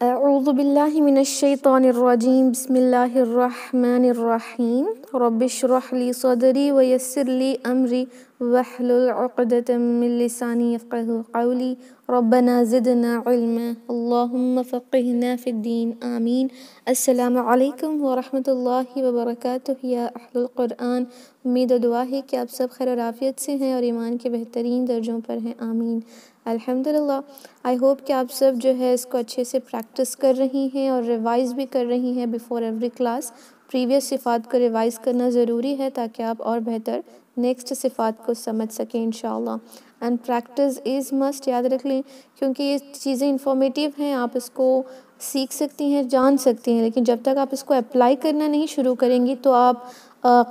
اعوذ باللہ من الشیطان الرجیم بسم اللہ الرحمن الرحیم رب اشرح لی صدری ویسر لی امری واحلل عقدۃ من لسانی یفقہوا قولی ربنا زدنا علما اللہم فقہنا فی الدین آمین۔ السلام علیکم ورحمۃ اللہ وبرکاتہ یا اہل القرآن، امید و دعا ہے کہ آپ سب خیر و عافیت سے ہیں اور ایمان کے بہترین درجوں پر ہیں، آمین۔ الحمدللہ، آئی ہوپ کہ آپ سب جو ہے اس کو اچھے سے پریکٹس کر رہی ہیں اور ریوائز بھی کر رہی ہیں بیفور ایوری کلاس۔ پریویس صفات کو ریوائز کرنا ضروری ہے تاکہ آپ اور بہتر نیکسٹ صفات کو سمجھ سکیں انشاءاللہ۔ اینڈ پریکٹس از مسٹ، یاد رکھ لیں، کیونکہ یہ چیزیں انفارمیٹیو ہیں، آپ اس کو سیکھ سکتی ہیں، جان سکتی ہیں، لیکن جب تک آپ اس کو اپلائی کرنا نہیں شروع کریں گی تو آپ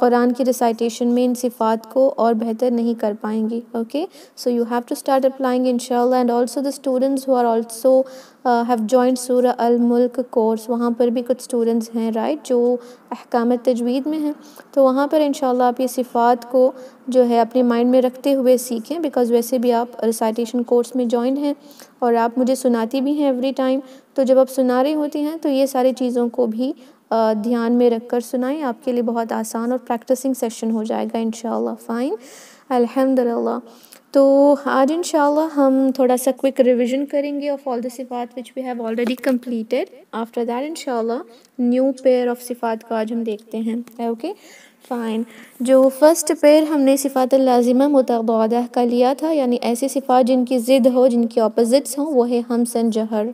قرآن کی ریسائٹیشن میں ان صفات کو اور بہتر نہیں کر پائیں گی۔ Okay, so you have to start applying انشاءاللہ۔ And also the students who are also have joined سورہ الملک کورس، وہاں پر بھی کچھ اسٹوڈنٹس ہیں رائٹ جو احکام تجوید میں ہیں، تو وہاں پر انشاءاللہ آپ یہ صفات کو جو ہے اپنے مائنڈ میں رکھتے ہوئے سیکھیں، بیکاز ویسے بھی آپ ریسائٹیشن کورس میں جوائن ہیں اور آپ مجھے سناتی بھی ہیں ایوری ٹائم، تو جب آپ سنا رہی ہوتی ہیں تو یہ ساری چیزوں کو بھی دھیان میں رکھ کر سنائیں، آپ کے لیے بہت آسان اور پریکٹسنگ سیشن ہو جائے گا انشاءاللہ۔ فائن، الحمدللہ۔ تو آج انشاءاللہ ہم تھوڑا سا کوئک ریویژن کریں گے آف آل دا صفات which we have already completed. After that انشاءاللہ نیو پیئر آف صفات کو آج ہم دیکھتے ہیں۔ اوکے فائن، جو فرسٹ پیئر ہم نے صفات اللازمہ متضادہ کا لیا تھا، یعنی ایسی صفات جن کی ضد ہو، جن کی اپوزٹس ہوں، وہ ہے ہمس اینڈ جہر۔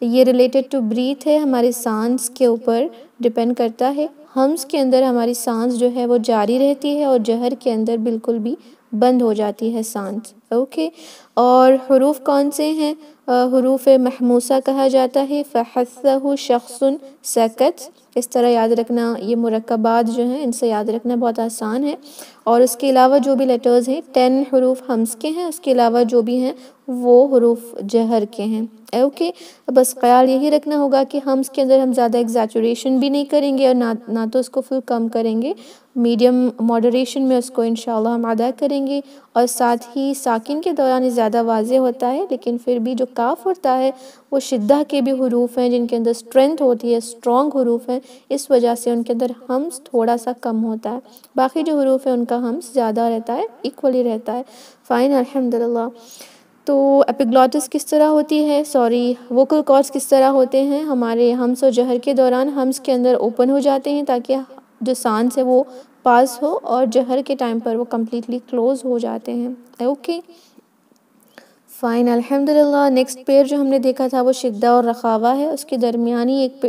یہ ریلیٹڈ ٹو بریتھ ہے، ہمارے سانس کے اوپر ڈپینڈ کرتا ہے۔ ہمس کے اندر ہماری سانس جو ہے وہ جاری رہتی ہے اور جہر کے اندر بالکل بھی بند ہو جاتی ہے سانس۔ اوکے، اور حروف کون سے ہیں؟ حروف محموسہ کہا جاتا ہے، فحثہ شخص سکت، اس طرح یاد رکھنا، یہ مرکبات جو ہیں ان سے یاد رکھنا بہت آسان ہے۔ اور اس کے علاوہ جو بھی لیٹرز ہیں 10 حروف ہمس کے ہیں، اس کے علاوہ جو بھی ہیں وہ حروف جہر کے ہیں۔ اوکے، بس خیال یہی رکھنا ہوگا کہ ہمس کے اندر ہم زیادہ ایگزیجوریشن بھی نہیں کریں گے اور نہ تو اس کو فل کم کریں گے، میڈیم ماڈریشن میں اس کو انشاءاللہ ہم ادا کریں گے۔ اور ساتھ ہی ساکن کے دوران یہ زیادہ واضح ہوتا ہے، لیکن پھر بھی جو کاف ہوتا ہے وہ شدہ کے بھی حروف ہیں جن کے اندر اسٹرینتھ ہوتی ہے، اسٹرانگ حروف ہیں، اس وجہ سے ان کے اندر ہمس تھوڑا سا کم ہوتا ہے، باقی جو حروف ہیں ان کا ہمس زیادہ رہتا ہے، ایکولی رہتا ہے۔ فائن، الحمدللہ۔ تو ایپیگلوٹس کس طرح ہوتی ہے، ووکل کارڈز کس طرح ہوتے ہیں؟ ہمارے ہمس اور جہر کے دوران ہمس کے اندر اوپن ہو جاتے ہیں تاکہ جو سانس ہے وہ پاس ہو، اور جہر کے ٹائم پر وہ کمپلیٹلی کلوز ہو جاتے ہیں۔ اوکے فائن، الحمدللہ۔ نیکسٹ پیئر جو ہم نے دیکھا تھا وہ شدہ اور رخاوہ ہے، اس کے درمیانی ایک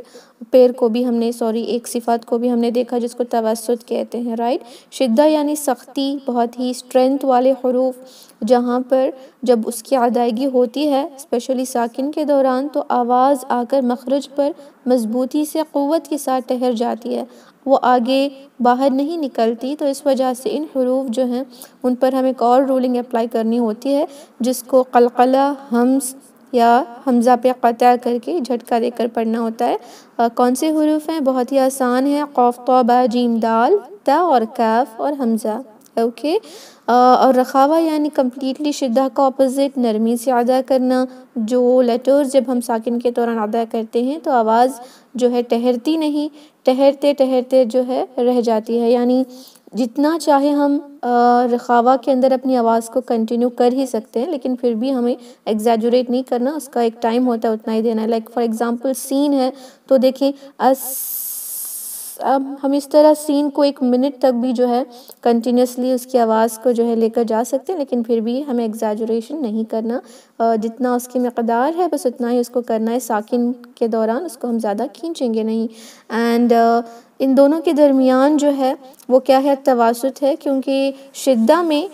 پیئر کو بھی ہم نے ایک صفات کو بھی ہم نے دیکھا جس کو توسط کہتے ہیں، رائٹ۔ شدہ یعنی سختی، بہت ہی اسٹرینتھ والے حروف، جہاں پر جب اس کی ادائیگی ہوتی ہے اسپیشلی ساکن کے دوران تو آواز آ کر مخرج پر مضبوطی سے قوت کے ساتھ ٹھہر جاتی ہے، وہ آگے باہر نہیں نکلتی، تو اس وجہ سے ان حروف جو ہیں ان پر ہمیں ایک اور رولنگ اپلائی کرنی ہوتی ہے جس کو قلقلہ ہمس یا حمزہ پہ قطع کر کے جھٹکا دے کر پڑھنا ہوتا ہے۔ کون سے حروف ہیں؟ بہت ہی آسان ہے، قاف طا با جیم دال، تا اور کاف اور حمزہ۔ اوکے، اور رخاوہ یعنی کمپلیٹلی شدہ کا اپوزٹ، نرمی سے ادا کرنا۔ جو لیٹرز جب ہم ساکن کے دوران ادا کرتے ہیں تو آواز جو ہے ٹھہرتی نہیں، ٹھہرتے جو ہے رہ جاتی ہے، یعنی جتنا چاہے ہم رخاوہ کے اندر اپنی آواز کو کنٹینیو کر ہی سکتے ہیں، لیکن پھر بھی ہمیں ایگزیجوریٹ نہیں کرنا، اس کا ایک ٹائم ہوتا ہے اتنا ہی دینا ہے۔ لائک فار ایگزامپل سین ہے تو دیکھیں اب ہم اس طرح سین کو 1 منٹ تک بھی جو ہے کنٹینیوسلی اس کی آواز کو جو ہے لے کر جا سکتے ہیں، لیکن پھر بھی ہمیں ایگزیجوریشن نہیں کرنا، جتنا اس کی مقدار ہے بس اتنا ہی اس کو کرنا ہے، ساکن کے دوران اس کو ہم زیادہ کھینچیں گے نہیں۔ اینڈ ان دونوں کے درمیان جو ہے وہ کیا ہے؟ تواسط ہے، کیونکہ شدہ میں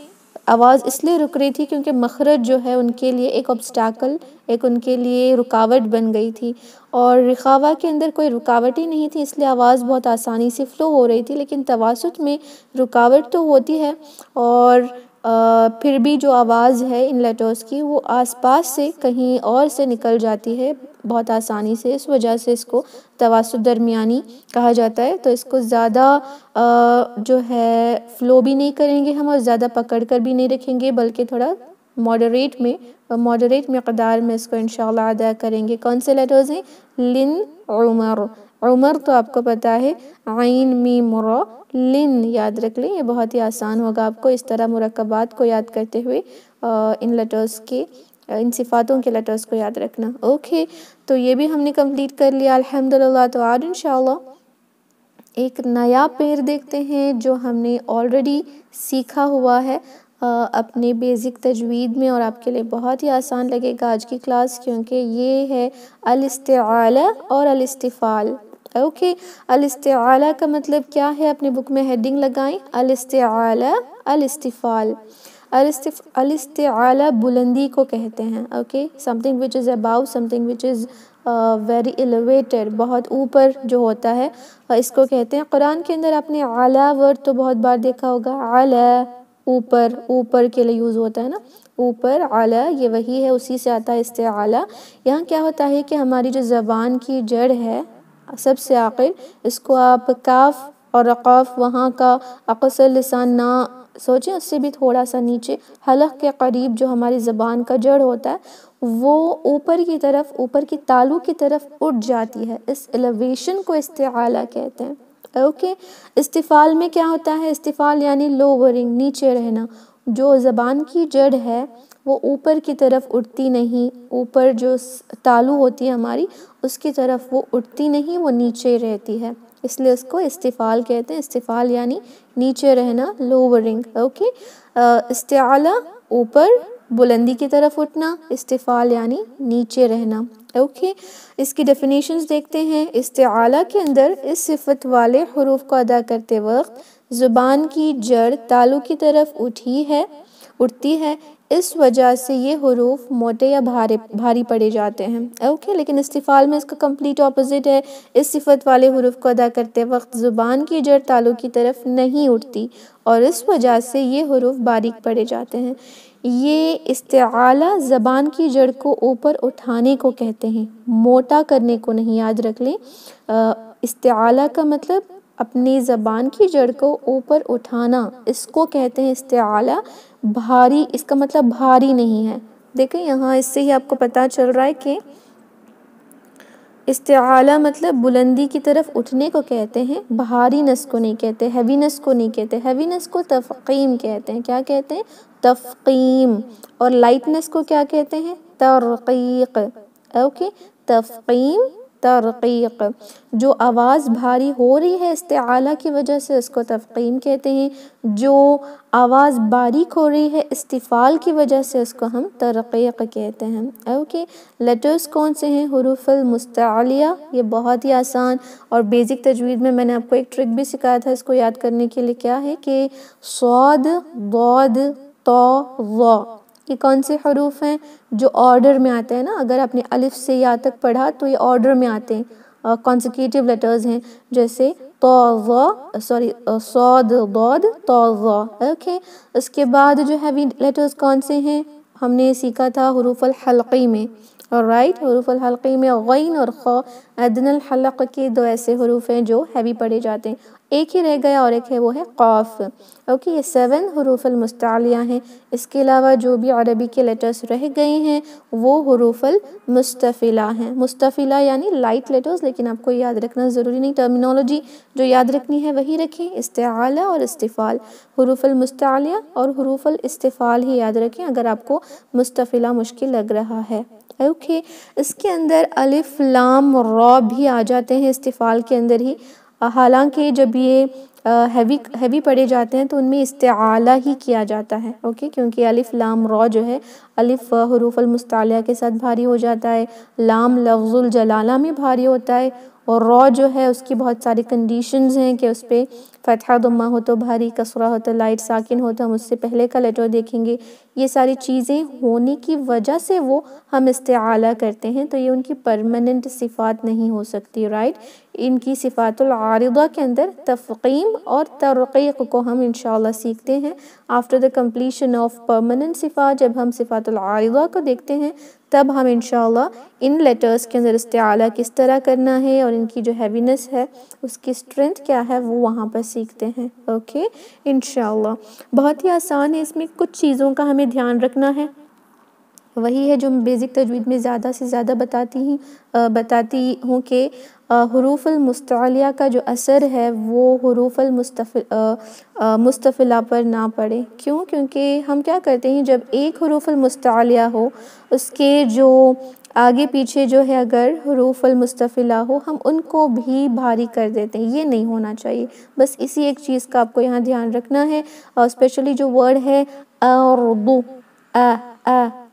آواز اس لیے رک رہی تھی کیونکہ مخرج جو ہے ان کے لیے ایک obstacle، ایک ان کے لیے رکاوٹ بن گئی تھی، اور رخاوہ کے اندر کوئی رکاوٹ ہی نہیں تھی، اس لیے آواز بہت آسانی سے فلو ہو رہی تھی، لیکن تواسط میں رکاوٹ تو ہوتی ہے اور پھر بھی جو آواز ہے ان لیٹرز کی وہ آس پاس سے کہیں اور سے نکل جاتی ہے بہت آسانی سے، اس وجہ سے اس کو تواسط درمیانی کہا جاتا ہے۔ تو اس کو زیادہ جو ہے فلو بھی نہیں کریں گے ہم اور زیادہ پکڑ کر بھی نہیں رکھیں گے، بلکہ تھوڑا ماڈریٹ مقدار میں اس کو انشاءاللہ ادا کریں گے۔ کون سے لیٹرز ہیں؟ لن عمر، عمر تو آپ کو پتہ ہے عین میم را، لن یاد رکھ لیں، یہ بہت ہی آسان ہوگا آپ کو اس طرح مرکبات کو یاد کرتے ہوئے ان صفاتوں کے لیٹرز کو یاد رکھنا۔ اوکے، تو یہ بھی ہم نے کمپلیٹ کر لیا الحمدللہ۔ تو آج انشاءاللہ ایک نیا پیر دیکھتے ہیں جو ہم نے آلریڈی سیکھا ہوا ہے اپنے بیسک تجوید میں، اور آپ کے لیے بہت ہی آسان لگے گا آج کی کلاس، کیونکہ یہ ہے الاستعالہ اور الاستفال۔ اوکے، الاستعالہ کا مطلب کیا ہے؟ اپنے بک میں ہیڈنگ لگائیں، الاستعالہ الاستفال۔ الاستعالہ بلندی کو کہتے ہیں، okay, something which is above, something which is very elevated، بہت اوپر جو ہوتا ہے اس کو کہتے ہیں۔ قرآن کے اندر آپ نے اعلیٰ ورڈ تو بہت بار دیکھا ہوگا، اعلیٰ اوپر، اوپر کے لیے یوز ہوتا ہے نا، اوپر، اعلیٰ یہ وہی ہے، اسی سے آتا ہے استعالہ۔ یہاں کیا ہوتا ہے کہ ہماری جو زبان کی جڑ ہے سب سے آخر، اس کو آپ کاف اور قاف وہاں کا اقصر لسان نہ سوچیں، اس سے بھی تھوڑا سا نیچے حلق کے قریب جو ہماری زبان کا جڑ ہوتا ہے وہ اوپر کی طرف، اوپر کی تالو کی طرف اٹھ جاتی ہے، اس ایلیویشن کو استعالہ کہتے ہیں۔ اوکے، استفال میں کیا ہوتا ہے؟ استفال یعنی لوورنگ، نیچے رہنا۔ جو زبان کی جڑ ہے وہ اوپر کی طرف اٹھتی نہیں، اوپر جو تالو ہوتی ہے ہماری اس کی طرف وہ اٹھتی نہیں، وہ نیچے رہتی ہے، اس لیے اس کو استفال کہتے ہیں۔ استفال یعنی نیچے رہنا، لوورنگ۔ اوکے، استعالہ اوپر بلندی کی طرف اٹھنا، استفال یعنی نیچے رہنا۔ اوکے، اس کی ڈیفینیشنز دیکھتے ہیں۔ استعالہ کے اندر اس صفت والے حروف کو ادا کرتے وقت زبان کی جڑ تالو کی طرف اٹھتی ہے، اس وجہ سے یہ حروف موٹے یا بھاری پڑے جاتے ہیں۔ اوکے، لیکن استفال میں اس کا کمپلیٹ اپوزٹ ہے، اس صفت والے حروف کو ادا کرتے وقت زبان کی جڑ تالو کی طرف نہیں اٹھتی اور اس وجہ سے یہ حروف باریک پڑے جاتے ہیں۔ یہ استعالہ زبان کی جڑ کو اوپر اٹھانے کو کہتے ہیں، موٹا کرنے کو نہیں، یاد رکھ لیں۔ استعالہ کا مطلب اپنی زبان کی جڑ کو اوپر اٹھانا، اس کو کہتے ہیں استعالہ۔ بھاری، اس کا مطلب بھاری نہیں ہے۔ دیکھیں یہاں اس سے ہی آپ کو پتہ چل رہا ہے کہ استعالہ مطلب بلندی کی طرف اٹھنے کو کہتے ہیں، بھارینس کو نہیں کہتے، ہیوینس کو نہیں کہتے۔ ہیوینس کو تفخیم کہتے ہیں۔ کیا کہتے ہیں؟ تفخیم۔ اور لائٹنس کو کیا کہتے ہیں؟ ترقیق۔ اوکے، تفخیم، ترقیق۔ جو آواز بھاری ہو رہی ہے استعالہ کی وجہ سے اس کو تفخیم کہتے ہیں، جو آواز باریک ہو رہی ہے استفال کی وجہ سے اس کو ہم ترقیق کہتے ہیں۔ اوکے، لیٹرز کون سے ہیں؟ حروف المستعلیہ، یہ بہت ہی آسان اور بیسک تجوید میں نے آپ کو ایک ٹرک بھی سکھایا تھا اس کو یاد کرنے کے لیے، کیا ہے کہ صاد، ضاد، طا، ظا، یہ کون سے حروف ہیں جو آرڈر میں آتے ہیں نا؟ اگر آپ نے الف سے یا تک پڑھا تو یہ آرڈر میں آتے ہیں، کانسیکیٹیو لیٹرز ہیں، جیسے صاد، ضاد، طا، ظا۔ اوکے، اس کے بعد جو ہیوی لیٹرز کون سے ہیں ہم نے سیکھا تھا حروف الحلقی میں، رائٹ، حروف الحلقی میں غین اور خا، ادنی الحلق کے دو ایسے حروف ہیں جو ہیوی پڑے جاتے ہیں۔ ایک ہی رہ گیا اور ایک ہے وہ ہے قاف۔ اوکے، یہ 7 حروف المستعلیہ ہیں۔ اس کے علاوہ جو بھی عربی کے لیٹرز رہ گئے ہیں وہ حروف المستفلہ ہیں۔ مستفلہ یعنی لائٹ لیٹرز، لیکن آپ کو یاد رکھنا ضروری نہیں، ٹرمینالوجی جو یاد رکھنی ہے وہی رکھیں، استعالہ اور استفال، حروف المستعلیہ اور حروف الاستفال ہی یاد رکھیں اگر آپ کو مستفلہ مشکل لگ رہا ہے۔ اوکے، اس کے اندر الف، لام، را بھی آ جاتے ہیں استفال کے اندر ہی، حالانکہ جب یہ ہیوی پڑے جاتے ہیں تو ان میں استعالہ ہی کیا جاتا ہے۔ اوکے، کیونکہ الف، لام، را جو ہے، الف حروف المستعلیہ کے ساتھ بھاری ہو جاتا ہے، لام لفظ الجلالہ میں بھاری ہوتا ہے، اور را جو ہے اس کی بہت ساری کنڈیشنز ہیں کہ اس پہ فتحہ ضمہ ہو تو بھاری، کسرہ ہو تو لائٹ، ساکن ہو تو ہم اس سے پہلے کا لیٹر دیکھیں گے۔ یہ ساری چیزیں ہونے کی وجہ سے وہ ہم استعالہ کرتے ہیں، تو یہ ان کی پرماننٹ صفات نہیں ہو سکتی، رائٹ۔ ان کی صفات العارضہ کے اندر تفخیم اور ترقیق کو ہم انشاءاللہ سیکھتے ہیں after the completion of permanent صفات۔ جب ہم صفات العارضہ کو دیکھتے ہیں تب ہم انشاءاللہ ان لیٹرز کے اندر استعالہ کس طرح کرنا ہے اور ان کی جو ہیوینس ہے اس کی اسٹرینتھ کیا ہے وہ وہاں پر سیکھتے ہیں۔ اوکے، انشاءاللہ بہت ہی آسان ہے، اس میں کچھ چیزوں کا ہمیں دھیان رکھنا ہے۔ وہی ہے جو میں بیزک تجوید میں زیادہ سے زیادہ بتاتی ہوں کہ حروف المستعلیہ کا جو اثر ہے وہ حروف مستفلہ پر نہ پڑے. کیونکہ ہم کیا کرتے ہیں جب ایک حروف المستعلیہ ہو اس کے جو آگے پیچھے جو ہے اگر حروف المستفلہ ہو ہم ان کو بھی بھاری کر دیتے ہیں. یہ نہیں ہونا چاہیے. بس اسی ایک چیز کا آپ کو یہاں دھیان رکھنا ہے. اور اسپیشلی جو ورڈ ہے اردو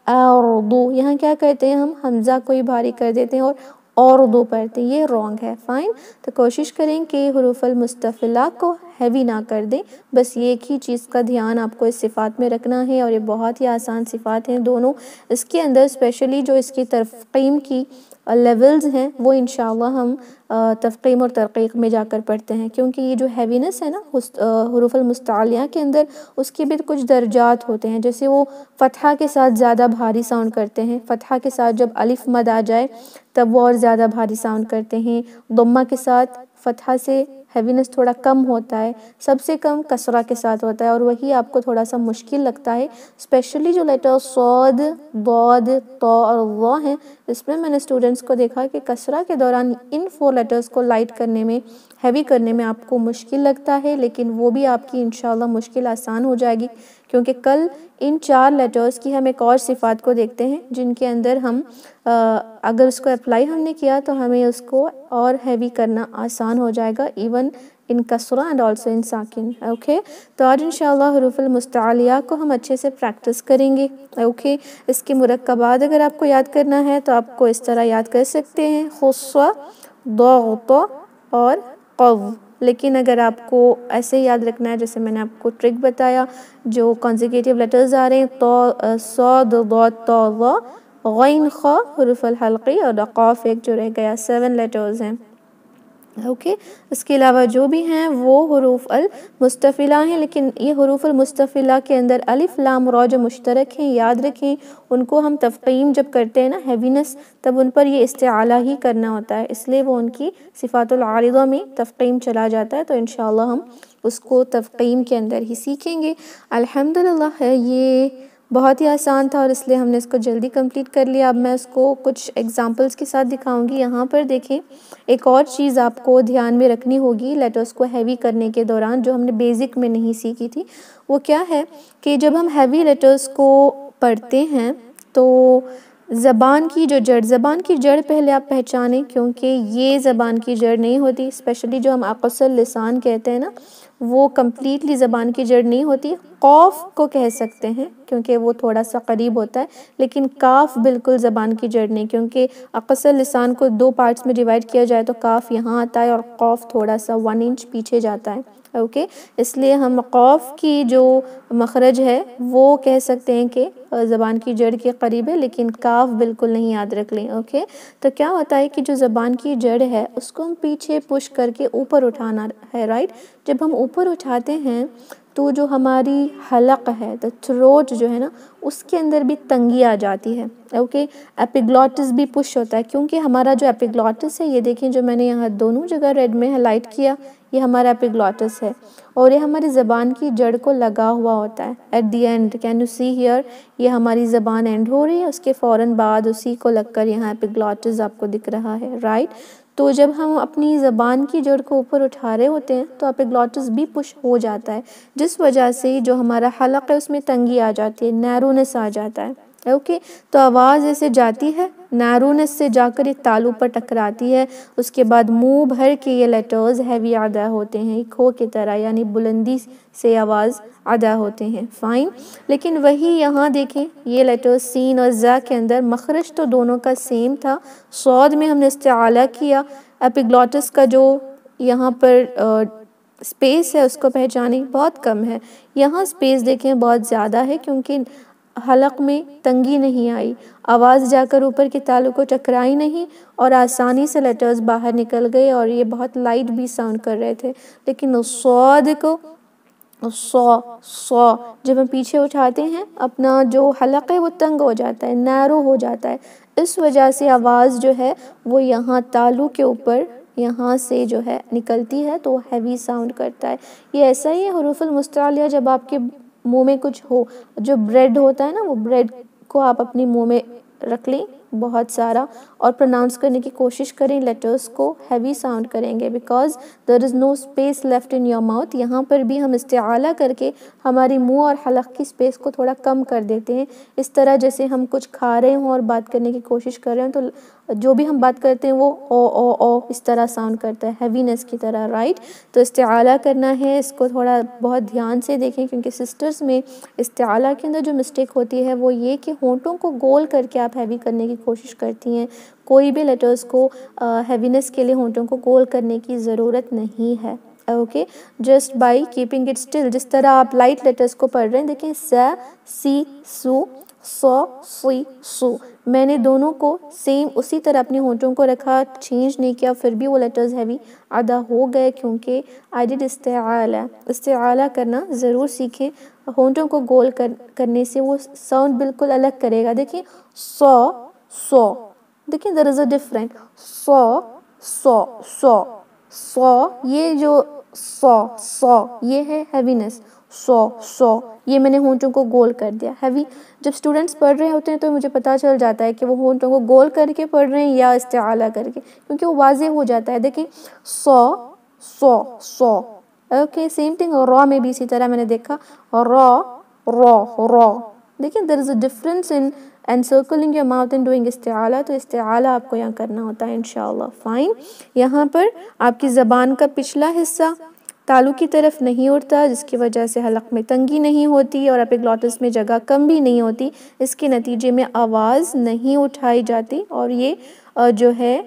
اردو، یہاں کیا کرتے ہیں ہم حمزہ کو ہی بھاری کر دیتے ہیں اور اردو پڑھتے ہیں. یہ رانگ ہے. فائن. تو کوشش کریں کہ حروف المستفلہ کو ہیوی نہ کر دیں. بس یہ ایک ہی چیز کا دھیان آپ کو اس صفات میں رکھنا ہے اور یہ بہت ہی آسان صفات ہیں دونوں. اس کے اندر اسپیشلی جو اس کی تفخیم کی لیولز ہیں وہ انشاءاللہ ہم تفخیم اور ترقیق میں جا کر پڑھتے ہیں. کیونکہ یہ جو ہیوینس ہے نا حروف المستعلیہ کے اندر اس کے بھی کچھ درجات ہوتے ہیں. جیسے وہ فتحہ کے ساتھ زیادہ بھاری ساؤنڈ کرتے ہیں. فتحہ کے ساتھ جب الف مد آ جائے تب وہ اور زیادہ بھاری ساؤنڈ کرتے ہیں. ضمہ کے ساتھ فتحہ سے ہیوینس تھوڑا کم ہوتا ہے. سب سے کم کسرہ کے ساتھ ہوتا ہے اور وہی آپ کو تھوڑا سا مشکل لگتا ہے. اسپیشلی جو لیٹر صاد، ضاد، طا اور ظا ہیں اس میں نے اسٹوڈنٹس کو دیکھا کہ کسرہ کے دوران ان 4 لیٹرز کو لائٹ کرنے میں، ہیوی کرنے میں آپ کو مشکل لگتا ہے. لیکن وہ بھی آپ کی انشاءاللہ مشکل آسان ہو جائے گی. کیونکہ کل ان 4 لیٹرز کی ہم ایک اور صفات کو دیکھتے ہیں جن کے اندر ہم اگر اس کو اپلائی ہم نے کیا تو ہمیں اس کو اور ہیوی کرنا آسان ہو جائے گا. ایون ان کسرہ اینڈ آلسو ان ساکن. اوکے. تو آج انشاءاللہ حروف المستعلیہ کو ہم اچھے سے پریکٹس کریں گے. اوکے. اس کے مرکبات اگر آپ کو یاد کرنا ہے تو آپ کو اس طرح یاد کر سکتے ہیں: خص، ضغط اور قض. لیکن اگر آپ کو ایسے یاد رکھنا ہے جیسے میں نے آپ کو ٹرک بتایا جو کنزیکیٹیو لیٹرز آ رہے ہیں تو صاد، ضاد، طا، ظا، غین، خ حروف الحلقی اور قاف ایک جو رہ گیا 7 لیٹرز ہیں. اوکے. اس کے علاوہ جو بھی ہیں وہ حروف المستفلہ ہیں. لیکن یہ حروف المستفلہ کے اندر الف لام را جو مشترک ہیں یاد رکھیں ان کو ہم تفخیم جب کرتے ہیں نا ہیوینس تب ان پر یہ استعالہ ہی کرنا ہوتا ہے. اس لیے وہ ان کی صفات العارضہ میں تفخیم چلا جاتا ہے. تو انشاءاللہ ہم اس کو تفخیم کے اندر ہی سیکھیں گے. الحمدللہ یہ بہت ہی آسان تھا اور اس لیے ہم نے اس کو جلدی کمپلیٹ کر لیا. اب میں اس کو کچھ ایگزامپلس کے ساتھ دکھاؤں گی. یہاں پر دیکھیں ایک اور چیز آپ کو دھیان میں رکھنی ہوگی لیٹرز کو ہیوی کرنے کے دوران جو ہم نے بیزک میں نہیں سیکھی تھی. وہ کیا ہے کہ جب ہم ہیوی لیٹرز کو پڑھتے ہیں تو زبان کی جڑ پہلے آپ پہچانیں کیونکہ یہ زبان کی جڑ نہیں ہوتی. اسپیشلی جو ہم اقصى اللسان کہتے ہیں نا وہ کمپلیٹلی زبان کی جڑ نہیں ہوتی. قاف کو کہہ سکتے ہیں کیونکہ وہ تھوڑا سا قریب ہوتا ہے لیکن کاف بالکل زبان کی جڑ نہیں کیونکہ اقصى اللسان کو 2 پارٹس میں ڈیوائڈ کیا جائے تو کاف یہاں آتا ہے اور قاف تھوڑا سا 1 انچ پیچھے جاتا ہے. اوکے. اس لیے ہم قاف کی جو مخرج ہے وہ کہہ سکتے ہیں کہ زبان کی جڑ کے قریب ہے لیکن کاف بالکل نہیں یاد رکھ لیں. اوکے. تو کیا ہوتا ہے کہ جو زبان کی جڑ ہے اس کو ہم پیچھے پش کر کے اوپر اٹھانا ہے. رائٹ. جب ہم اوپر اٹھاتے ہیں تو جو ہماری حلق ہے تو تھروٹ جو ہے نا اس کے اندر بھی تنگی آ جاتی ہے. اوکے. ایپیگلوٹس بھی پش ہوتا ہے کیونکہ ہمارا جو ایپیگلوٹس ہے یہ دیکھیں جو میں نے یہاں دونوں جگہ ریڈ میں ہائلائٹ کیا یہ ہمارا ایپیگلوٹس ہے اور یہ ہماری زبان کی جڑ کو لگا ہوا ہوتا ہے. At the end can you see here یہ ہماری زبان اینڈ ہو رہی ہے اس کے فوراً بعد اسی کو لگ کر یہاں ایپیگلوٹس آپ کو دکھ رہا ہے. رائٹ. تو جب ہم اپنی زبان کی جڑ کو اوپر اٹھا رہے ہوتے ہیں تو ایپیگلوٹس بھی پش ہو جاتا ہے جس وجہ سے جو ہمارا حلق ہے اس میں تنگی آ جاتی ہے، نیرونس آ جاتا ہے. اوکے. تو آواز ایسے جاتی ہے نیرونس سے جا کر ایک تالو پر ٹکراتی ہے. اس کے بعد منہ بھر کے یہ لیٹرز ہیوی ادا ہوتے ہیں کھو کی طرح یعنی بلندی سے آواز ادا ہوتے ہیں. فائن. لیکن وہی یہاں دیکھیں یہ لیٹرز سین اور زا کے اندر مخرج تو دونوں کا سیم تھا. صاد میں ہم نے استعالہ کیا. ایپیگلوٹس کا جو یہاں پر اسپیس ہے اس کو پہچانیں بہت کم ہے. یہاں اسپیس دیکھیں بہت زیادہ ہے کیونکہ حلق میں تنگی نہیں آئی، آواز جا کر اوپر کے تالو کو ٹکرائی نہیں اور آسانی سے لیٹرز باہر نکل گئے اور یہ بہت لائٹ بھی ساؤنڈ کر رہے تھے. لیکن صاد کو صا جب ہم پیچھے اٹھاتے ہیں اپنا جو حلق ہے وہ تنگ ہو جاتا ہے، نیرو ہو جاتا ہے. اس وجہ سے آواز جو ہے وہ یہاں تالو کے اوپر یہاں سے جو ہے نکلتی ہے تو ہیوی ساؤنڈ کرتا ہے. یہ ایسا ہی ہے حروف المستعلیہ جب آپ کے منہ میں کچھ ہو جو بریڈ ہوتا ہے نا وہ بریڈ کو آپ اپنے منہ میں رکھ لیں بہت سارا اور پروناؤنس کرنے کی کوشش کریں. لیٹرز کو ہیوی ساؤنڈ کریں گے because there is no space left in your mouth. یہاں پر بھی ہم استعالا کر کے ہماری منہ اور حلق کی اسپیس کو تھوڑا کم کر دیتے ہیں. اس طرح جیسے ہم کچھ کھا رہے ہوں اور بات کرنے کی کوشش کر رہے ہیں تو جو بھی ہم بات کرتے ہیں وہ او اس طرح ساؤنڈ کرتا ہے ہیوینس کی طرح, رائٹ. تو استعالا کرنا ہے, اس کو تھوڑا بہت دھیان سے دیکھیں کیونکہ سسٹرز میں استعالا کے اندر جو مسٹیک ہوتی ہے وہ یہ کہ ہونٹوں کو گول کر کے آپ ہیوی کرنے کی کوشش کرتی ہیں. کوئی بھی لیٹرز کو ہیوینس کے لیے ہونٹوں کو گول کرنے کی ضرورت نہیں ہے. Okay, just by keeping it still. جس طرح آپ لائٹ لیٹرز کو پڑھ رہے ہیں, دیکھیں سا, سی, سو, سو, سی, سو, میں نے دونوں کو سیم اسی طرح اپنے ہونٹوں کو رکھا, چینج نہیں کیا, پھر بھی وہ لیٹرز ہیوی ادا ہو گئے کیونکہ آئی ڈڈ استعالا. استعالا کرنا ضرور سیکھیں. ہونٹوں کو گول کرنے سے وہ ساؤنڈ بالکل الگ کرے گا. دیکھیں سو, سو, دیکھیں there is a different. سو, سو, سو, سو, یہ جو سو یہ ہے ہیوینس. سو, سو, یہ میں نے ہونٹوں کو گول کر دیا ہیوی. جب اسٹوڈنٹس پڑھ رہے ہوتے ہیں تو مجھے پتہ چل جاتا ہے کہ وہ ہونٹوں کو گول کر کے پڑھ رہے ہیں یا استعالا کر کے, کیونکہ وہ واضح ہو جاتا ہے. دیکھیں سو, سو, سو. اوکے, سیم تھنگ را میں بھی اسی طرح میں نے دیکھا را, را, را. دیکھیں there is a difference in encircling your mouth and doing استعالا. تو استعالا آپ کو یہاں کرنا ہوتا ہے انشاءاللہ. فائن. یہاں پر آپ کی زبان کا پچھلا حصہ تالو کی طرف نہیں اڑتا جس کی وجہ سے حلق میں تنگی نہیں ہوتی اور ایپیگلوٹس میں جگہ کم بھی نہیں ہوتی. اس کے نتیجے میں آواز نہیں اٹھائی جاتی اور یہ جو ہے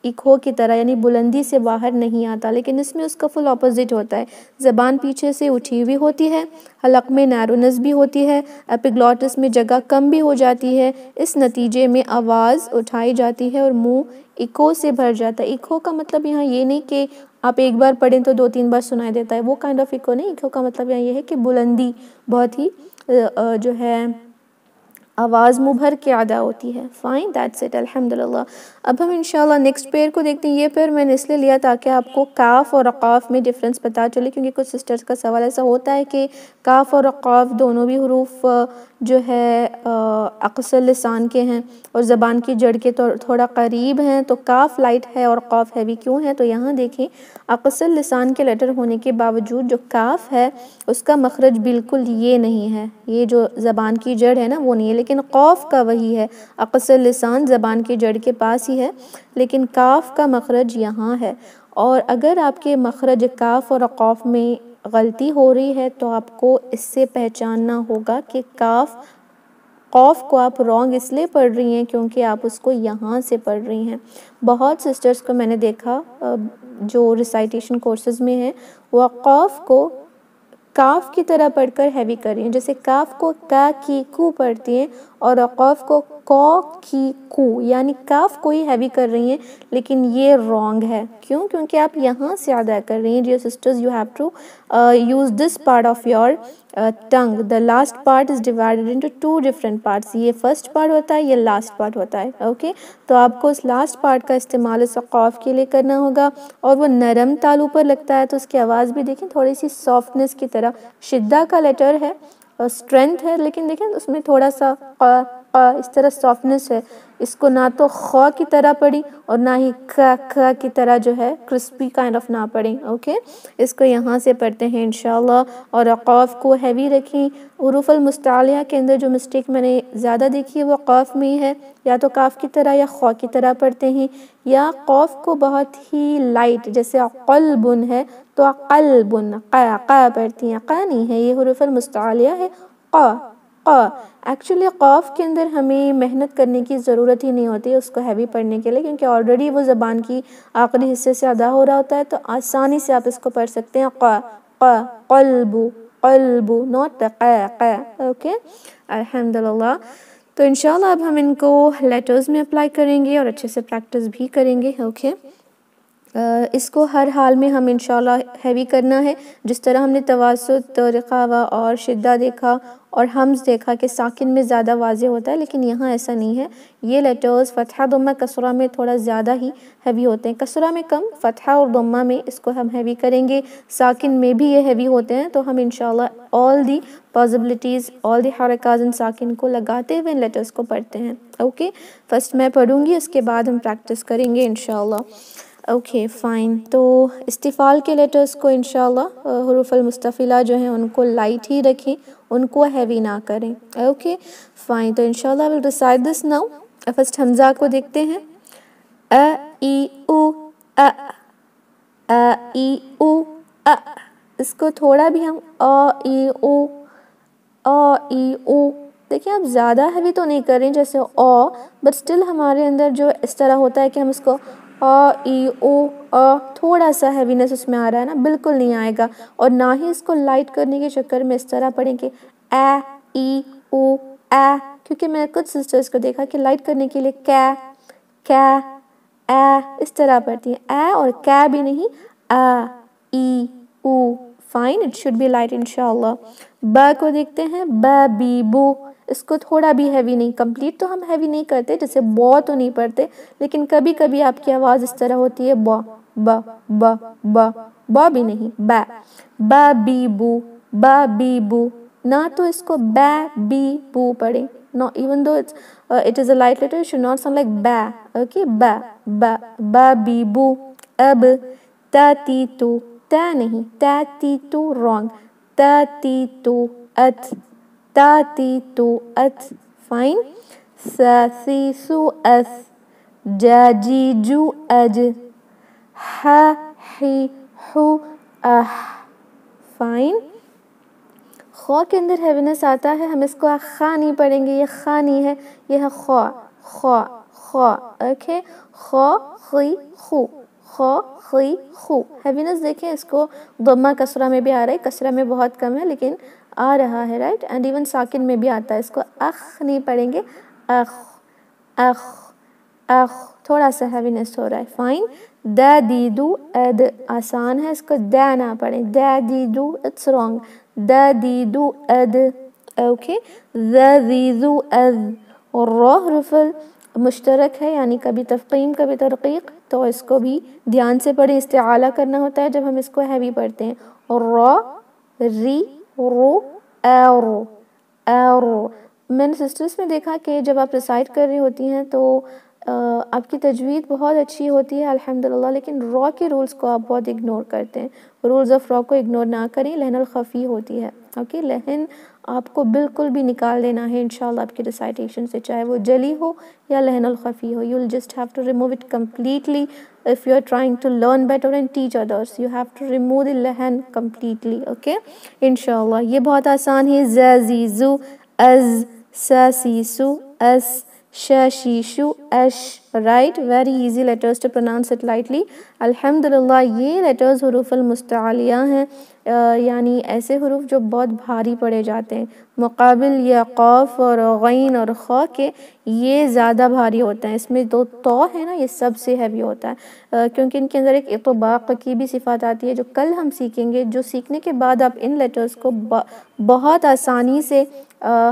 ایکھو کی طرح یعنی بلندی سے باہر نہیں آتا. لیکن اس میں اس کا فل اپوزٹ ہوتا ہے. زبان پیچھے سے اٹھی ہوئی ہوتی ہے, حلق میں نیرونس بھی ہوتی ہے, ایپیگلوٹس میں جگہ کم بھی ہو جاتی ہے. اس نتیجے میں آواز اٹھائی جاتی ہے اور منہ ایکھو سے بھر جاتا ہے. ایکھو کا مطلب یہاں یہ نہیں کہ آپ ایک بار پڑھیں تو 2-3 بار سنائی دیتا ہے, وہ کائنڈ آف ایکھو نہیں. ایکھو کا مطلب یہاں یہ ہے کہ بلندی بہت ہی جو ہے آواز منہ بھر کے ادا ہوتی ہے. فائن, دیٹس اٹ, الحمدللہ. اب ہم انشاءاللہ نیکسٹ پیئر کو دیکھتے ہیں. یہ پیئر میں نے اس لیے لیا تاکہ آپ کو کاف اور قاف میں ڈفرینس پتہ چلے, کیونکہ کچھ سسٹرز کا سوال ایسا ہوتا ہے کہ کاف اور قاف دونوں بھی حروف جو ہے اقصر لسان کے ہیں اور زبان کی جڑ کے تھوڑا قریب ہیں, تو کاف لائٹ ہے اور قاف ہیوی کیوں ہے. تو یہاں دیکھیں اقصر لسان کے لیٹر ہونے کے باوجود جو کاف ہے اس کا مخرج بالکل یہ نہیں ہے, یہ جو زبان کی جڑ ہے نا وہ نہیں ہے, لیکن قاف کا وہی ہے. اقصر لسان زبان کی جڑ کے پاس ہی ہے لیکن کاف کا مخرج یہاں ہے. اور اگر آپ کے مخرج کاف اور قاف میں غلطی ہو رہی ہے تو آپ کو اس سے پہچاننا ہوگا کہ قاف کو آپ رانگ اس لیے پڑھ رہی ہیں کیونکہ آپ اس کو یہاں سے پڑھ رہی ہیں. بہت سسٹرز کو میں نے دیکھا جو ریسائٹیشن کورسز میں ہیں, وہ قاف کو کاف کی طرح پڑھ کر ہیوی کر رہی ہیں. جیسے کاف کو کا کی کو پڑھتی ہیں اور قاف کو کو کی کو, یعنی کاف کو ہی ہیوی کر رہی ہیں, لیکن یہ رانگ ہے. کیوں؟ کیونکہ آپ یہاں سے ادا کر رہی ہیں. Dear sisters, you have to use this part of your tongue. The last part is divided into 2 different parts. یہ فرسٹ پارٹ ہوتا ہے, یہ لاسٹ پارٹ ہوتا ہے. اوکے, تو آپ کو اس لاسٹ پارٹ کا استعمال اس قاف کے لیے کرنا ہوگا اور وہ نرم تالو پر لگتا ہے تو اس کی آواز بھی دیکھیں تھوڑی سی سافٹنس کی طرح. شدہ کا لیٹر ہے, اسٹرینتھ ہے, لیکن دیکھیں اس میں تھوڑا سا اس طرح سافٹنس ہے. اس کو نہ تو خوا کی طرح پڑھی اور نہ ہی کھا کی طرح جو ہے کرسپی کائنڈ آف نہ پڑھیں. اوکے, اس کو یہاں سے پڑھتے ہیں انشاءاللہ. اور قاف کو ہیوی رکھیں. حروف المستعلیہ کے اندر جو مسٹیک میں نے زیادہ دیکھی ہے وہ قاف میں ہی ہے. یا تو کاف کی طرح یا خوا کی طرح پڑھتے ہیں, یا قاف کو بہت ہی لائٹ جیسے قلبن ہے تو قلبن قا پڑھتی ہیں. قا نہیں ہے, یہ حروف المستعلیہ ہے, قا. ایکچولی قاف کے اندر ہمیں محنت کرنے کی ضرورت ہی نہیں ہوتی اس کو ہیوی پڑھنے کے لیے, کیونکہ آلریڈی وہ زبان کی آخری حصے سے ادا ہو رہا ہوتا ہے, تو آسانی سے آپ اس کو پڑھ سکتے ہیں. قلب, نوٹ قا. اوکے, الحمدللہ. تو انشاءاللہ اب ہم ان کو لیٹرز میں اپلائی کریں گے اور اچھے سے پریکٹس بھی کریں گے. اوکے, اس کو ہر حال میں ہم انشاءاللہ ہیوی کرنا ہے. جس طرح ہم نے توسط، رخاوہ اور شدہ دیکھا اور حمز دیکھا کہ ساکن میں زیادہ واضح ہوتا ہے، لیکن یہاں ایسا نہیں ہے. یہ لیٹرز فتحہ، ضمہ، کسرہ میں تھوڑا زیادہ ہی ہیوی ہوتے ہیں، کسرہ میں کم، فتحہ اور ضمہ میں اس کو ہم ہیوی کریں گے. ساکن میں بھی یہ ہیوی ہوتے ہیں، تو ہم انشاءاللہ all the possibilities، all the حرکات ان ساکن کو لگاتے ہوئے ان لیٹرز کو پڑھتے ہیں. اوکے، فرسٹ میں پڑھوں گی، اس کے بعد ہم پریکٹس کریں گے انشاءاللہ. Okay fine. تو استفال کے لیٹرز کو انشاءاللہ حروف المستفلہ جو ہیں ان کو لائٹ ہی رکھیں، ان کو ہیوی نہ کریں. Okay fine. تو انشاءاللہ we'll recite this now. First حمزہ کو دیکھتے ہیں. ا ای او ا، ا ای او ا. اس کو تھوڑا بھی ہم ای او، ای او، دیکھیں آپ زیادہ ہیوی تو نہیں کر رہے جیسے بٹ سٹل ہمارے اندر جو اس طرح ہوتا ہے کہ ہم اس کو ای او تھوڑا سا ہیوینس اس میں آ رہا ہے نا، بالکل نہیں آئے گا. اور نہ ہی اس کو لائٹ کرنے کے چکر میں اس طرح پڑھیں کہ اے ای او اے، کیونکہ میں کچھ سسٹرز کو دیکھا کہ لائٹ کرنے کے لیے اے اس طرح پڑھتی ہیں، اے اور کی بھی نہیں، ای او. Fine, it should be light انشاءاللہ. با کو دیکھتے ہیں. با بی بو. اس کو تھوڑا بھی ہیوی نہیں، کمپلیٹ تو ہم ہیوی نہیں کرتے، جیسے بو تو نہیں پڑھتے، لیکن کبھی کبھی آپ کی آواز اس طرح ہوتی ہے با با با با، با بھی نہیں، با. با بی بو، با بی بو. نہ تو اس کو با بی بو پڑھیں. No, even though it is a light letter, it should not sound like ba. Okay, ba ba ba bi bu. اب تا تی تو، تا نہیں، تا تی تو wrong. تا تی تو ات، تا تی تو ات. فائن. سا سی سو اس، جا جی جو اج، ہا ہی ہو اح. فائن. خو کے اندر ہیوینس آتا ہے، ہم اس کو خا نہیں پڑھیں گے، یہ خا نہیں ہے، یہ ہے خو خو خو. اوکے، خو خی خو، خو خی خو. ہیوینس دیکھیں اس کو ضمہ کسرہ میں بھی آ رہا ہے، کسرہ میں بہت کم ہے لیکن آ رہا ہے، رائٹ. اینڈ ایون ساکن میں بھی آتا ہے، اس کو اخ نہیں پڑھیں گے، اخ اخ اخ، تھوڑا سا ہیوینس ہو رہا ہے. فائن. دا دی دو اد، آسان ہے، اس کو دا نہ پڑھیں، دا دی دو، اٹس رانگ. دا دی دو اد. اوکے. ذا ذی ذو اذ. اور را حرف مشترک ہے، یعنی کبھی تفخیم کبھی ترقیق، تو اس کو بھی دھیان سے پڑھیں، استعالہ کرنا ہوتا ہے جب ہم اس کو ہیوی پڑھتے ہیں. اور را، ری، رو، ایرو ایرو. میں نے سسٹرز میں دیکھا کہ جب آپ ریسائٹ کر رہی ہوتی ہیں تو آپ کی تجوید بہت اچھی ہوتی ہے الحمدللہ، لیکن را کے رولز کو آپ بہت اگنور کرتے ہیں. رولز آف را کو اگنور نہ کریں، لحن الخفی ہوتی ہے. اوکے، لحن آپ کو بالکل بھی نکال دینا ہے انشاءاللہ آپ کی ریسائٹیشن سے، چاہے وہ جلی ہو یا لحن الخفی ہو. You will just have to remove it completely if you are trying to learn better and teach others. You have to remove the لحن completely. Okay انشاءاللہ. یہ بہت آسان ہے. ز زی زو از، سا سی سو اس، شا شی شو اش. Right, very easy letters to pronounce it lightly. الحمدللہ یہ لیٹرز حروف المستعلیہ ہیں، یعنی ایسے حروف جو بہت بھاری پڑے جاتے ہیں، مقابل یا قاف اور غین اور خا کے یہ زیادہ بھاری ہوتا ہے. اس میں دو تو ہے نا، یہ سب سے ہیوی ہوتا ہے، کیونکہ ان کے اندر ایک اطباق کی بھی صفات آتی ہے جو کل ہم سیکھیں گے، جو سیکھنے کے بعد آپ ان لیٹرز کو بہت آسانی سے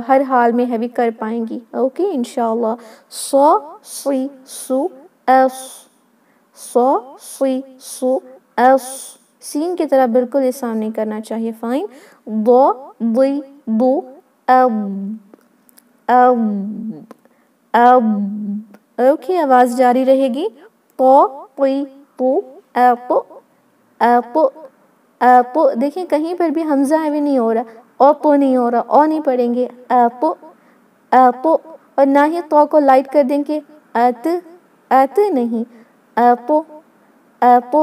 ہر حال میں ہیوی کر پائیں گی. اوکے انشاءاللہ. سو سی سو ایس، سو سی سو ایس. سین کی طرح بالکل یہ ساؤنڈ نہیں کرنا چاہیے. فائن. دو دی دو اب اب اب. اوکے، آواز جاری رہے گی. تو قی تو ایپ ایپ ایپ. دیکھیں کہیں پر بھی حمزہ ہیوی نہیں ہو رہا، او تو نہیں ہو رہا، او نہیں پڑھیں گے، ایپ ایپ. اور نہ ہی تو کو لائٹ کر دیں گے، ایت ایت نہیں، ایپ ایپ.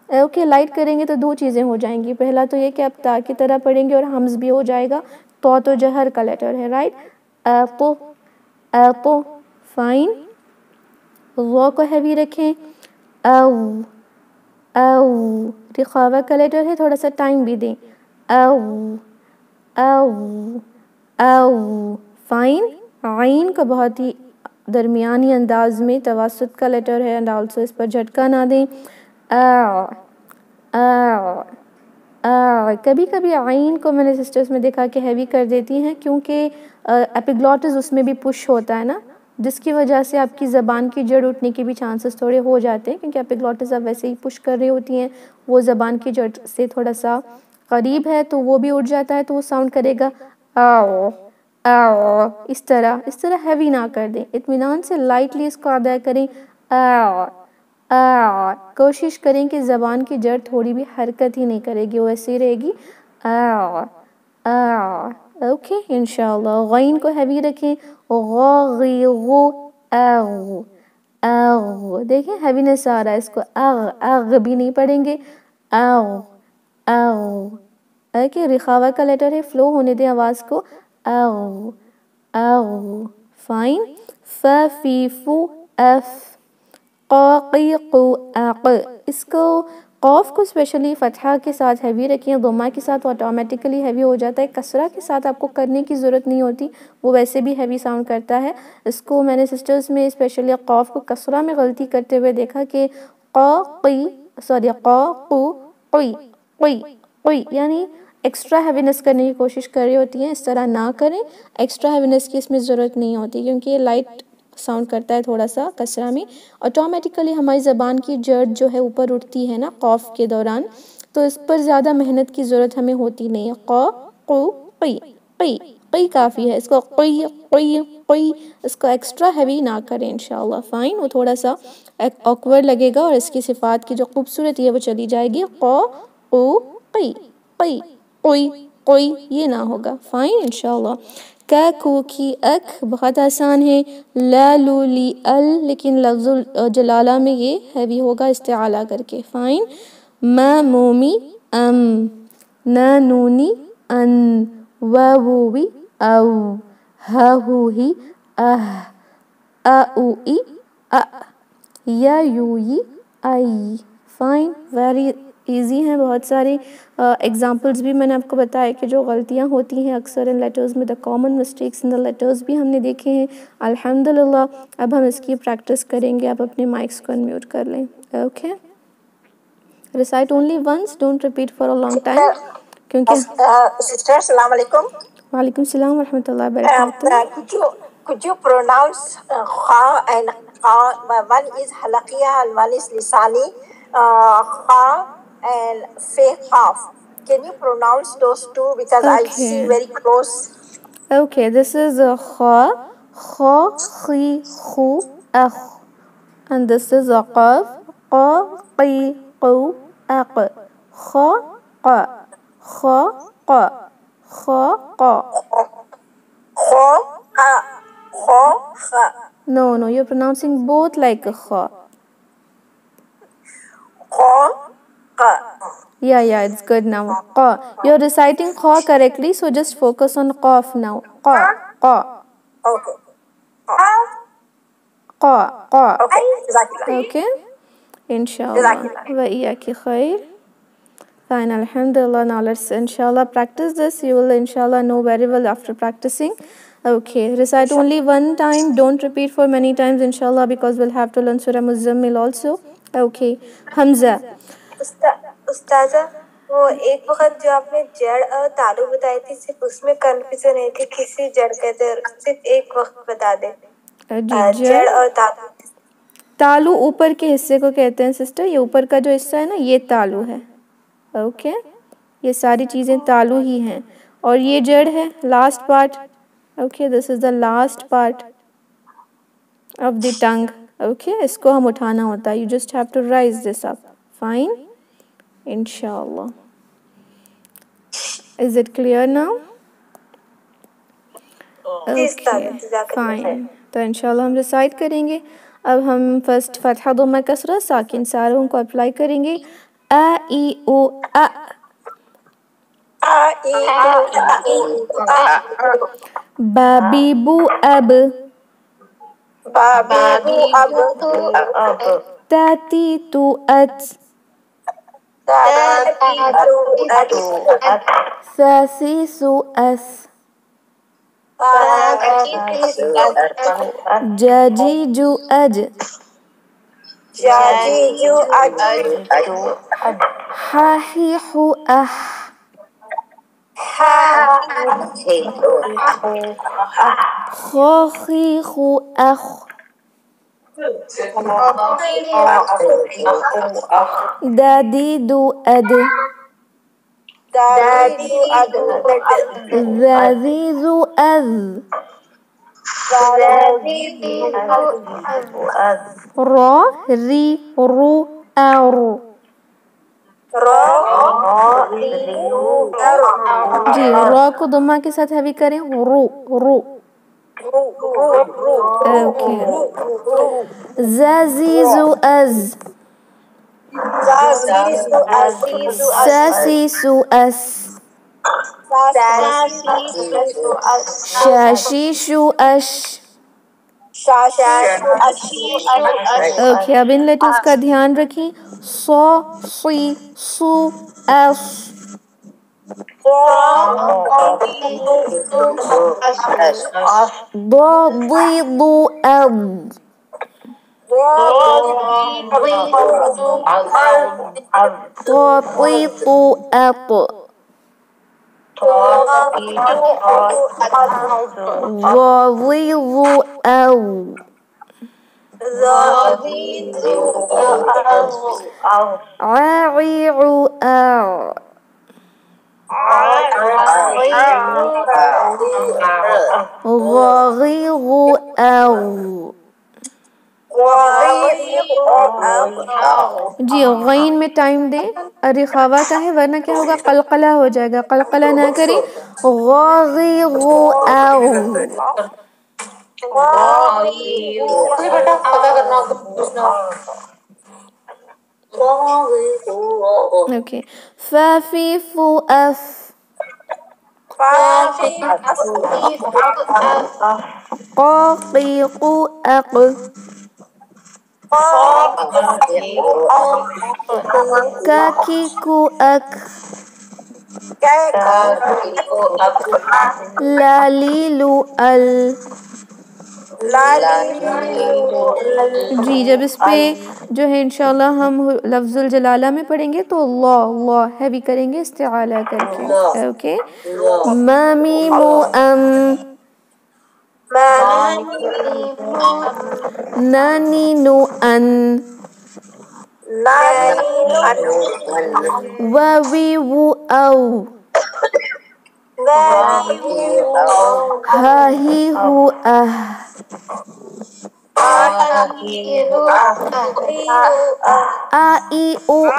اوکے، لائٹ کریں گے تو دو چیزیں ہو جائیں گی. پہلا تو یہ کہ آپ تا کی طرح پڑھیں گے اور حمز بھی ہو جائے گا. تو جہر کا لیٹر ہے، رائٹ. App app. فائن. وہ کو ہیوی رکھیں. او او. رخاوہ کا لیٹر ہے، تھوڑا سا ٹائم بھی دیں. او او او. فائن. عین کا بہت ہی درمیانی انداز میں توسط کا لیٹر ہے، اینڈ آلسو اس پر جھٹکا نہ دیں. کبھی کبھی عین کو میں نے سسٹرز میں دیکھا کہ ہیوی کر دیتی ہیں کیونکہ ایپیگلوٹس اس میں بھی پش ہوتا ہے نا، جس کی وجہ سے آپ کی زبان کی جڑ اٹھنے کے بھی چانسز تھوڑے ہو جاتے ہیں، کیونکہ ایپیگلوٹس اب ویسے ہی پش کر رہی ہوتی ہیں، وہ زبان کی جڑ سے تھوڑا سا قریب ہے تو وہ بھی اٹھ جاتا ہے، تو وہ ساؤنڈ کرے گا اس طرح ہیوی نہ کر دیں، اطمینان سے لائٹلی اس کو ادا کریں. کوشش کریں کہ زبان کی جڑ تھوڑی بھی حرکت ہی نہیں کرے گی، وہ ایسے ہی رہے گی. اوکے انشاءاللہ. غین کو ہیوی رکھیں. دیکھیں ہیوینس آ رہا ہے، اس کو اغ بھی نہیں پڑھیں گے. اوکے رخاوہ کا لیٹر ہے، فلو ہونے دیں آواز کو. فائن. ف فی فو اف. قی قو اق. اس کو قوف کو اسپیشلی فتحہ کے ساتھ ہیوی رکھیں، ضمہ کے ساتھ آٹومیٹیکلی ہیوی ہو جاتا ہے، کسرہ کے ساتھ آپ کو کرنے کی ضرورت نہیں ہوتی، وہ ویسے بھی ہیوی ساؤنڈ کرتا ہے. اس کو میں نے سسٹرز میں اسپیشلی قوف کو کسرہ میں غلطی کرتے ہوئے دیکھا کہ قی یعنی ایکسٹرا ہیوینس کرنے کی کوشش کر رہی ہوتی ہیں، اس طرح نہ کریں. ایکسٹرا ہیوینس کی اس میں ضرورت نہیں ہوتی کیونکہ یہ لائٹ ساؤنڈ کرتا ہے تھوڑا سا کسرہ میں. آٹومیٹیکلی ہماری زبان کی جڑ جو ہے اوپر اٹھتی ہے نا قوف کے دوران، تو اس پر زیادہ محنت کی ضرورت ہمیں ہوتی نہیں ہے. قی کافی ہے. اس کو قی اس کو ایکسٹرا ہیوی نہ کریں انشاءاللہ. فائن. وہ تھوڑا سا آکورڈ لگے گا اور اس کی صفات کی جو خوبصورتی ہے وہ چلی جائے گی. قی یہ نہ ہوگا. فائن انشاءاللہ. کا کو کی اک بہت آسان ہے. لا لو لی ال، لیکن لفظ جلالہ میں یہ ہیوی ہوگا استعالا کر کے. فائن. ما مومی ام. نا نونی ان. وا ووی او. ہا ہوہی اوئی یا یوئی آئی. فائن. ویری ایزی ہیں بہت ساری ایگزامپلز بھی میں نے آپ کو بتایا کہ جو غلطیاں ہوتی ہیں اکثر ان لیٹرز میں، the common mistakes in the letters بھی ہم نے دیکھے ہیں الحمدللہ. اب ہم اس کی پریکٹس کریں گے. آپ اپنے مائکس کو انمیوٹ کر لیں. Okay. Recite only once, don't repeat for a long time. کیونکہ سسٹر السلام علیکم. وعلیکم السلام ورحمۃ اللہ وبرکاتہ. Could you pronounce kha and qa? One is halaqiyah and one is lisani. Kha and fe qaf. Can you pronounce those two because I see very close? Okay, this is kha, khi, khu, akh. And this is qaf, qa, qi, qu, aq. Kha, qa, kha, qa, kha, qa. Kha, qa, kha, kha. No, you're pronouncing both like a kha. Kha, qa. Yeah, it's good now. Qa. You're reciting kha correctly, so just focus on qaf now. Qa, qa. Okay. qa. Okay. Okay. Inshallah. Wa iyaki khair. Fine, alhamdulillah. Now let's inshallah practice this. You will inshallah know very well after practicing. Okay, recite only one time. Don't repeat for many times inshallah because we'll have to learn Surah Muzammil also. Okay. Hamza. استاذہ وہ ایک وقت جو آپ نے جڑ اور تالو بتائی تھی صرف اس میں کنفیوژن ہے کہ کسی جڑ کہتے ہیں، صرف ایک وقت بتا دیں. جڑ اور تالو. تالو اوپر کے حصے کو کہتے ہیں سسٹر، یہ اوپر کا جو حصہ ہے نا یہ تالو ہے. اوکے، یہ ساری چیزیں تالو ہی ہیں اور یہ جڑ ہے last part. Okay, this is the last part of the tongue. Okay, اس کو ہم اٹھانا ہوتا ہے. You just have to raise this up. Fine انشاءاللہ. Is it clear now? Okay fine. تو انشاءاللہ ہم ریسائٹ کریں گے. اب ہم فرسٹ فتحہ ضمہ کسرہ ساکن ساروں کو اپلائی کریں گے. ا ای او ا. با بی بو اب. تا تی تو ات. سا سی سو اس. جا جی جو اج. جاجيجو أج حاحيح أح خاخيخ أخ داديدو أد داديدو أد ذاذيذ أذ را ري رو أر جی را کو دمہ کے ساتھ ہیوی کریں رو رو اوکے زازیزو از ساسیسو اس شاشیشو اش اوکے اب ان لیٹرز کا دھیان رکھیں سو سی سو ایس ض ض اب طاطيط أط ظظيظ أو عاعيع أع غاغيغ أو جی غین میں ٹائم دیں رخاوا کا ہے ورنہ کیا ہوگا قلقلہ ہو جائے گا قلقلہ نہ کریں غاغیغ او اوکے فافیف اف قاقیق اق کاکیکو اک لالیلو ال جی جب اس پہ جو ہے انشاءاللہ ہم لفظ الجلالہ میں پڑھیں گے تو اللہ اللہ ہیوی کریں گے استعالہ کر کے اوکے مامیم ام نانینو ان واویو او ہاہیہو اہ آئی او اَ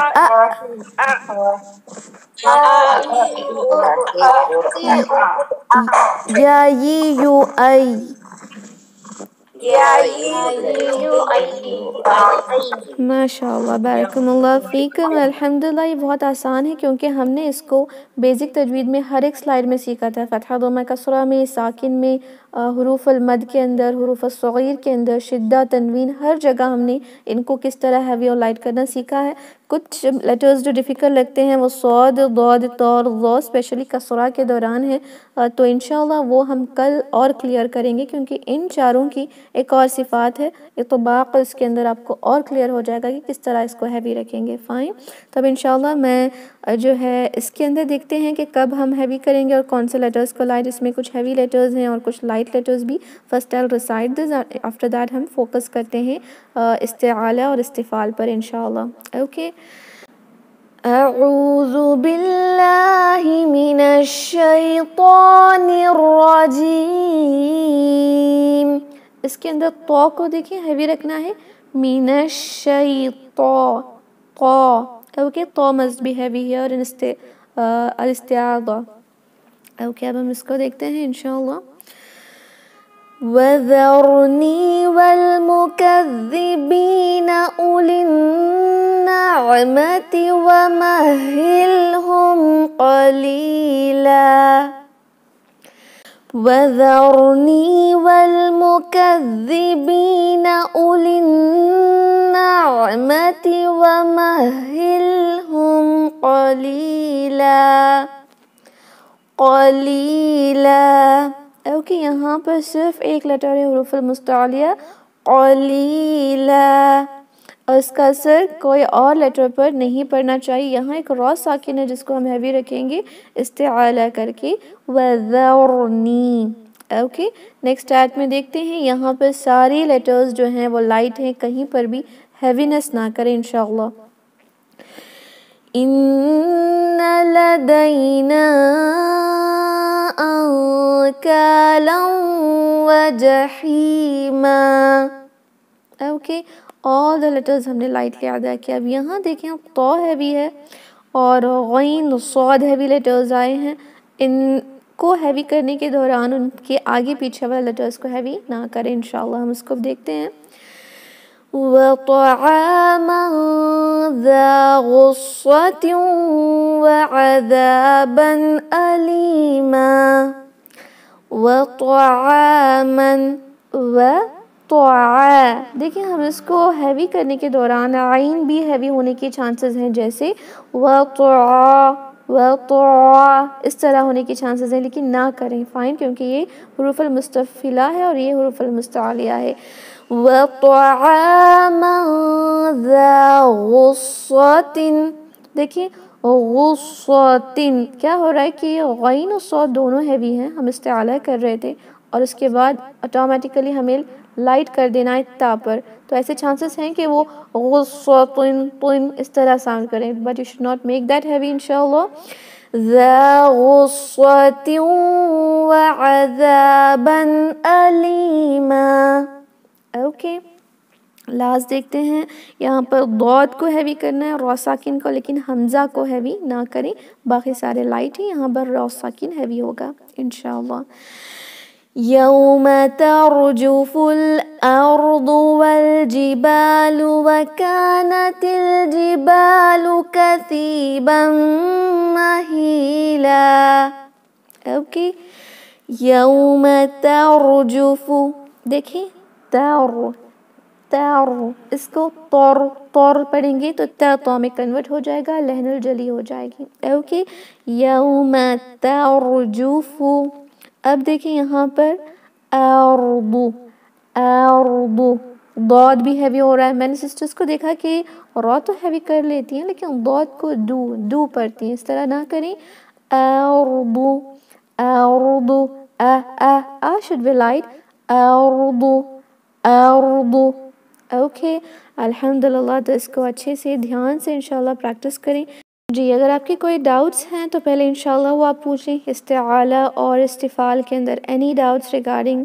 یاییو ای ماشاء اللہ بارکم اللہ فیکم الحمدللہ یہ بہت آسان ہے کیونکہ ہم نے اس کو بیسک تجوید میں ہر ایک سلائیڈ میں سیکھا تھا فتحہ ضمہ کسرہ میں ساکن میں حروف المد کے اندر حروف الصغیر کے اندر شدہ تنوین ہر جگہ ہم نے ان کو کس طرح ہیوی اور لائٹ کرنا سیکھا ہے کچھ لیٹرز جو ڈیفیکلٹ لگتے ہیں وہ صاد ضاد طور ظا اسپیشلی کسرہ کے دوران ہے تو انشاءاللہ وہ ہم کل اور کلیئر کریں گے کیونکہ ان چاروں کی ایک اور صفات ہے اطباق اس کے اندر آپ کو اور کلیئر ہو جائے گا کہ کس طرح اس کو ہیوی رکھیں گے فائن تب انشاءاللہ میں جو ہے اس کے اندر دیکھتے ہیں کہ کب ہم ہیوی کریں گے اور کون سے لیٹرز کو لائٹ اس میں کچھ ہیوی لیٹرز ہیں اور کچھ لائٹ لیٹرز بھی first all recite this after that ہم فوکس کرتے ہیں استعالہ اور استفال پر انشاءاللہ اوکے اعوذ باللہ من الشیطان الرجیم اس کے اندر تو کو دیکھیں ہیوی رکھنا ہے من الشیطان تو اوکے تو must be heavy here in الاستعاذہ اوکے اب ہم اس کو دیکھتے ہیں انشاءاللہ وَذَرْنِي وَالْمُكَذِّبِينَ أُولِي النَّعْمَةِ وَمَهِّلْهُمْ قَلِيلًا وَذَرْنِي وَالْمُكَذِّبِينَ أُولِي النَّعْمَةِ وَمَهِّلْهُمْ قَلِيلًا اوکے یہاں پر صرف ایک لیٹر ہے حروف المستعلیہ قلیلا اور اس کا اثر کوئی اور لیٹر پر نہیں پڑنا چاہیے. یہاں ایک را ساکن ہے جس کو ہم ہیوی رکھیں گے استعالہ کر کے وَذَرْنِي. اوکے نیکسٹ آیت میں دیکھتے ہیں. یہاں پر ساری لیٹرز جو ہیں وہ لائٹ ہیں, کہیں پر بھی ہیوینس نہ کریں انشاءاللہ. إِنَّ لَدَيْنَا أَنْكَالًا وَجَحِيمًا. اوکے all the letters ہم نے لائٹلی ادا کیا. اب یہاں دیکھیں طا ہیوی ہے اور غین صاد ہیوی لیٹرز آئے ہیں. ان کو ہیوی کرنے کے دوران ان کے آگے پیچھے والے لیٹرز کو ہیوی نہ کریں انشاءاللہ. ہم اس کو دیکھتے ہیں. وَطَعَامًا ذَا غُصَّةٍ وَعَذَابًا أَلِيمًا. وَطَعَامًا دیکھیں ہم اس کو ہیوی کرنے کے دوران عین بھی ہیوی ہونے کے چانسز ہیں, جیسے اس طرح ہونے کے چانسز ہیں, لیکن نہ کریں فائن, کیونکہ یہ حروف المستفلہ ہے اور یہ حروف المستعلیہ ہے. وَطَعَامًا ذَا غُصَّةٍ. دیکھیں غصّةٍ کیا ہو رہا ہے کہ غین و صاد دونوں ہیوی ہیں, ہم استعالہ کر رہے تھے اور اس کے بعد آٹومیٹیکلی ہمیں لائٹ کر دینا ہے تا پر, تو ایسے چانسز ہیں کہ وہ غصّةٍ اس طرح ساؤنڈ کریں, but you should not make that heavy انشاءاللہ. ذَا غُصَّةٍ وَعَذَابًا أَلِيمًا. اوکے لاسٹ دیکھتے ہیں. یہاں پر ضاد کو ہیوی کرنا ہے, را ساکن کو, لیکن حمزہ کو ہیوی نہ کریں, باقی سارے لائٹ ہیں. یہاں پر را ساکن ہیوی ہوگا انشاءاللہ. يَوْمَ تَرْجُفُ الْأَرْضُ وَالْجِبَالُ وَكَانَتِ الْجِبَالُ كَثِيبًا مَهِيلًا. اوکے یوم ترجف, دیکھیں اس کو طور پڑھیں گے تو تا میں کنورٹ ہو جائے گا, لہن الجلی ہو جائے گی. اوکے یوم ترجف. اب دیکھیں یہاں پر ارض ضاد بھی ہیوی ہو رہا ہے. میں نے سسٹرز کو دیکھا کہ را تو ہیوی کر لیتی ہیں لیکن ضاد کو دو پڑھتی ہیں, اس طرح نہ کریں. ارض should be light. ارض. اوکے الحمدللہ. تو اس کو اچھے سے دھیان سے انشاءاللہ پریکٹس کریں. جی اگر آپ کے کوئی ڈاؤٹس ہیں تو پہلے انشاءاللہ وہ آپ پوچھیں. استعالہ اور استفال کے اندر any doubts regarding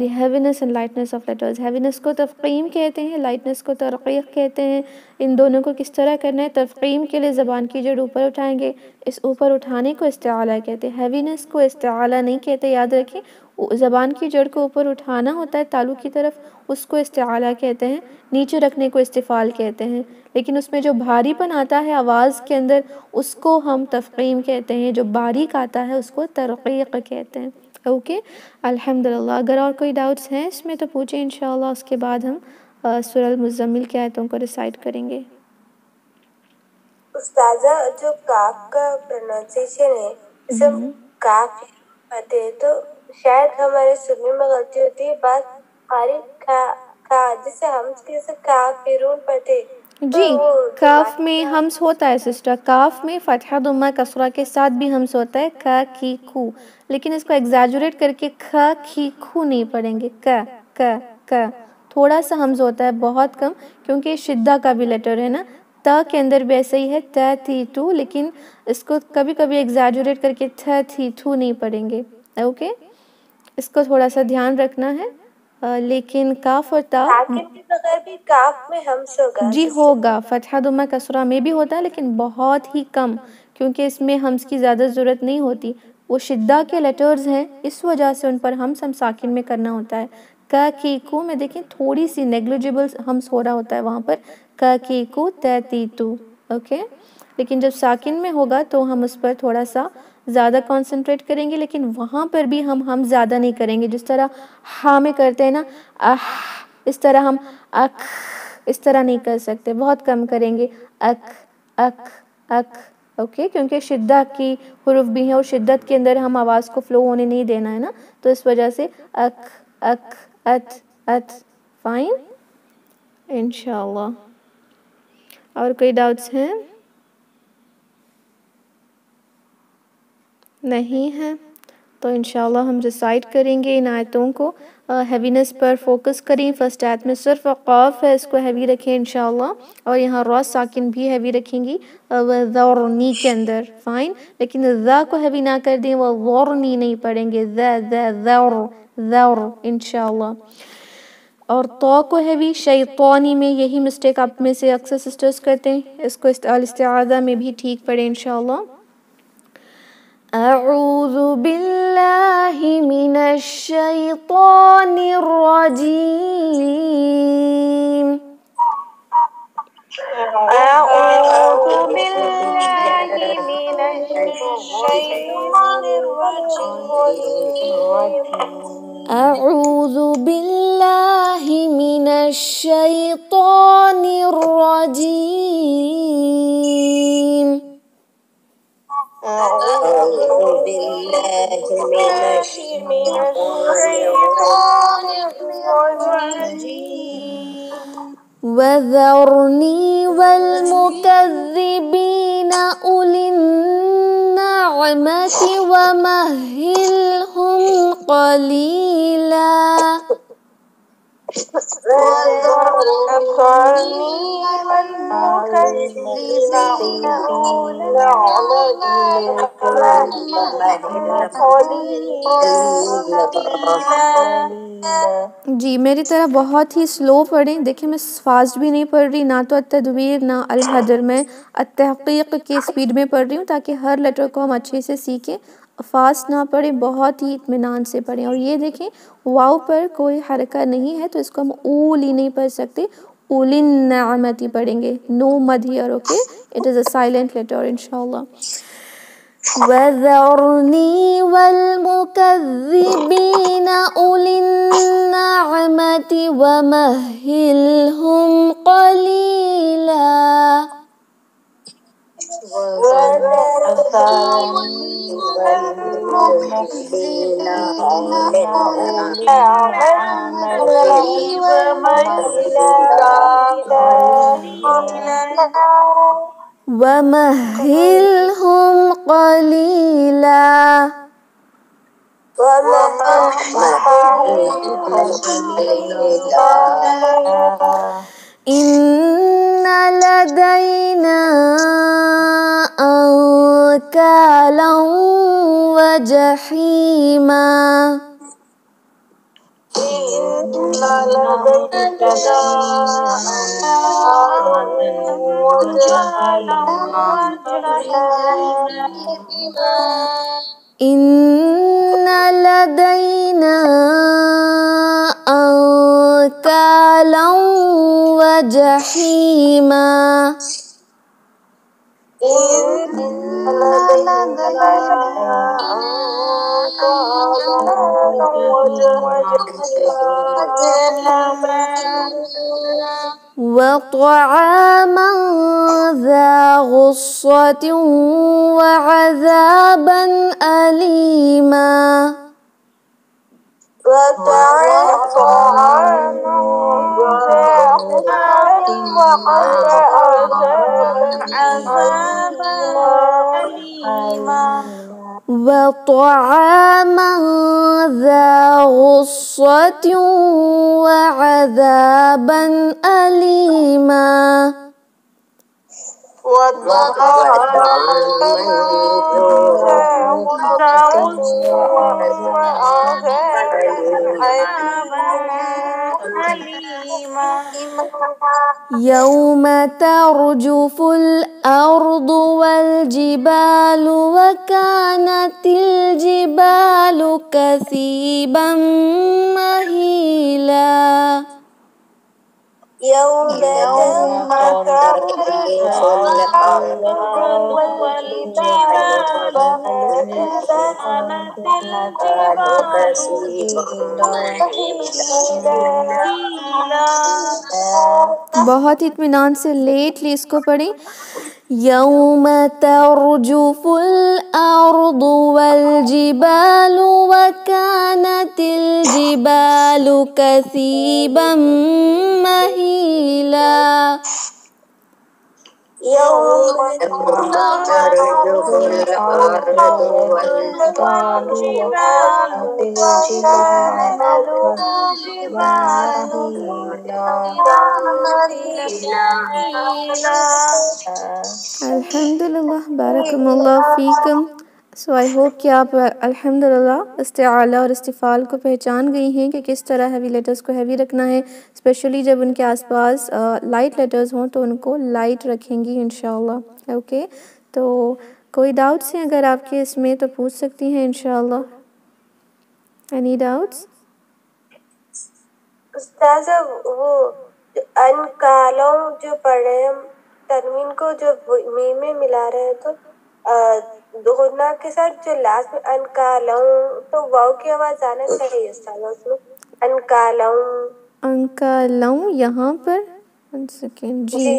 the heaviness and lightness of letters. heaviness کو تفخیم کہتے ہیں, lightness کو ترقیق کہتے ہیں. ان دونوں کو کس طرح کرنا ہے؟ تفخیم کے لیے زبان کی جڑ اوپر اٹھائیں گے, اس اوپر اٹھانے کو استعالہ کہتے ہیں. heaviness کو استعالہ نہیں کہتے, یاد رکھیں. زبان کی جڑ کو اوپر اٹھانا ہوتا ہے تالو کی طرف, اس کو استعالہ کہتے ہیں. نیچے رکھنے کو استفال کہتے ہیں. لیکن اس میں جو بھاری پن آتا ہے آواز کے اندر اس کو ہم تفخیم کہتے ہیں, جو باریک آتا ہے اس کو ترقیق کہتے ہیں. اوکے الحمدللہ. اگر اور کوئی ڈاؤٹس ہیں اس میں تو پوچھیں انشاءاللہ, اس کے بعد ہم سورہ المزمل کی آیتوں کو ریسائٹ کریں گے. استاذہ جو کاف کا پروننسیشن ہے, جیسے ہم کاف پڑھتے ہیں تو شاید ہمارے سننے میں غلطی ہوتی ہے. بات خارج کھا جسے ہم جیسے کافرون پڑھتے, جی کاف میں ہمس ہوتا ہے سسٹر. کاف میں فتحہ ضمہ کسرہ کے ساتھ بھی ہمس ہوتا ہے, کا کی کھو, لیکن اس کو ایگزیجوریٹ کر کے کھا کی کھو نہیں پڑھیں گے. کا تھوڑا سا ہمز ہوتا ہے, بہت کم, کیونکہ شدہ کا بھی لیٹر ہے نا. تا کے اندر بھی ایسے ہی ہے, تا تھی تو, لیکن اس کو کبھی کبھی ایگزیجوریٹ کر کے تھا تھی تو نہیں پڑھیں گے. اوکے اس کو تھوڑا سا دھیان رکھنا ہے. لیکن کاف اور تا کے بغیر بھی کاف میں ہمس ہوگا. جی ہوگا, فتحہ ضمہ کسرہ میں بھی ہوتا ہے لیکن بہت ہی کم, کیونکہ اس میں ہمس کی زیادہ ضرورت نہیں ہوتی. وہ شدہ کے لیٹرز ہیں, اس وجہ سے ان پر ہم ساکن میں کرنا ہوتا ہے. کا کی کو میں دیکھیں تھوڑی سی نیگلیجیبل ہمس ہو رہا ہوتا ہے وہاں پر, کا کی کو تی تی تو. اوکے لیکن جب ساکن میں ہوگا تو ہم اس پر تھوڑا سا زیادہ کانسنٹریٹ کریں گے, لیکن وہاں پر بھی ہم زیادہ نہیں کریں گے. جس طرح ہاں میں کرتے ہیں نا, اس طرح ہم اس طرح نہیں کر سکتے, بہت کم کریں گے. اوکے کیونکہ شدت کی حروف بھی ہیں اور شدت کے اندر ہم آواز کو فلو ہونے نہیں دینا ہے نا, تو اس وجہ سے ات فائن انشاءاللہ. اور کوئی ڈاؤٹس ہیں؟ نہیں ہے تو انشاءاللہ ہم ریسائٹ کریں گے ان آیتوں کو. ہیوینس پر فوکس کریں. فرسٹ آیت میں صرف قاف ہے، اس کو ہیوی رکھیں انشاءاللہ، اور یہاں را ساکن بھی ہیوی رکھیں گی وَذَرْنِی کے اندر، فائن. لیکن ذا کو ہیوی نہ کر دیں، وَذَرْنِی نہیں پڑھیں گے، ذَر انشاءاللہ. اور تو کو ہیوی شیطانی میں، یہی مسٹیک آپ میں سے اکثر سسٹرز کرتے ہیں. اس کو الاستعاذہ میں بھی ٹھیک پڑھیں انشاءاللہ. اعوذ باللہ من الشیطان الرجیم. أعوذ بالله من الشيطان الرجيم. اعوذ باللہ من الشیطان الرجیم. أعوذ بالله من الشيطان الرجيم. وَذَرْنِي وَالْمُكَذِّبِينَ أُولِي النَّعْمَةِ وَمَهِّلْهُمْ قَلِيلًا. وَذَرْنِي وَالْمُكَذِّبِينَ أُولِي النَّعْمَةِ قَلِيلًا. جی میری طرح بہت ہی سلو پڑھیں. دیکھیں میں فاسٹ بھی نہیں پڑھ رہی، نہ تو التدویر نہ الحدر، میں التحقیق کی سپیڈ میں پڑھ رہی ہوں تاکہ ہر لیٹر کو ہم اچھے سے سیکھیں. فاسٹ نہ پڑھیں، بہت ہی اطمینان سے پڑھیں. اور یہ دیکھیں واو پر کوئی حرکہ نہیں ہے تو اس کو ہم اولی نہیں پڑھ سکتے، اولی النعمتی پڑھیں گے. نو مد here, okay, it is a silent letter انشاءاللہ. وَذَرْنِي وَالْمُكَذِّبِينَ أُولِي النَّعْمَةِ وَمَهِّلْهُمْ قَلِيلًا. وَذَرْنِي وَالْمُكَذِّبِينَ أُولِي النَّعْمَةِ وَمَهِّلْهُمْ قَلِيلًا. إِنَّ لَدَيْنَا أَنكَالًا وَجَحِيمًا. إِنَّ لَدَيْنَا أَنكَالًا وَجَحِيمًا. وَطَعَامًا ذَا غُصَّةٍ وَعَذَابًا أَلِيمًا. وَطَعَامًا ذَا غُصَّةٍ وَعَذَابًا أَلِيمًا. يَوْمَ تَرْجُفُ الْأَرْضُ وَالْجِبَالُ وَكَانَتِ الْجِبَالُ كَثِيبًا مَهِيلًا. يوم ترجف الأرض والجبال وكانت الجبال كثيبا مهيلا. بہت اطمینان سے لیٹلی اس کو پڑھیں. یوم ترجف الارض والجبال وكانت الجبال كثيبا مهيلا. يوم ترجف الأرض والجبال وتحمل الجبال ثقيلا. الحمدللہ بارکم اللہ فیکم. سو آئی ہوپ کہ آپ الحمدللہ استعالیٰ اور استفال کو پہچان گئی ہیں کہ کس طرح ہیوی لیٹرز کو ہیوی رکھنا ہے، اسپیشلی جب ان کے آس پاس لائٹ لیٹرز ہوں تو ان کو لائٹ رکھیں گی انشاءاللہ. اوکے، تو کوئی ڈاؤٹس ہیں اگر آپ کے اس میں تو پوچھ سکتی ہیں انشاءاللہ. Any doubts? استاذہ وہ انکالوں جو پڑھ رہے ہیں ہم تنوین کو جو میم میں ملا رہے ہیں تو غنہ کے ساتھ جو لاسٹ میں انکالوں تو واو کی آواز آنا چاہیے استاذہ اس میں انکالوں. انکالوں یہاں پر 1 سیکنڈ جی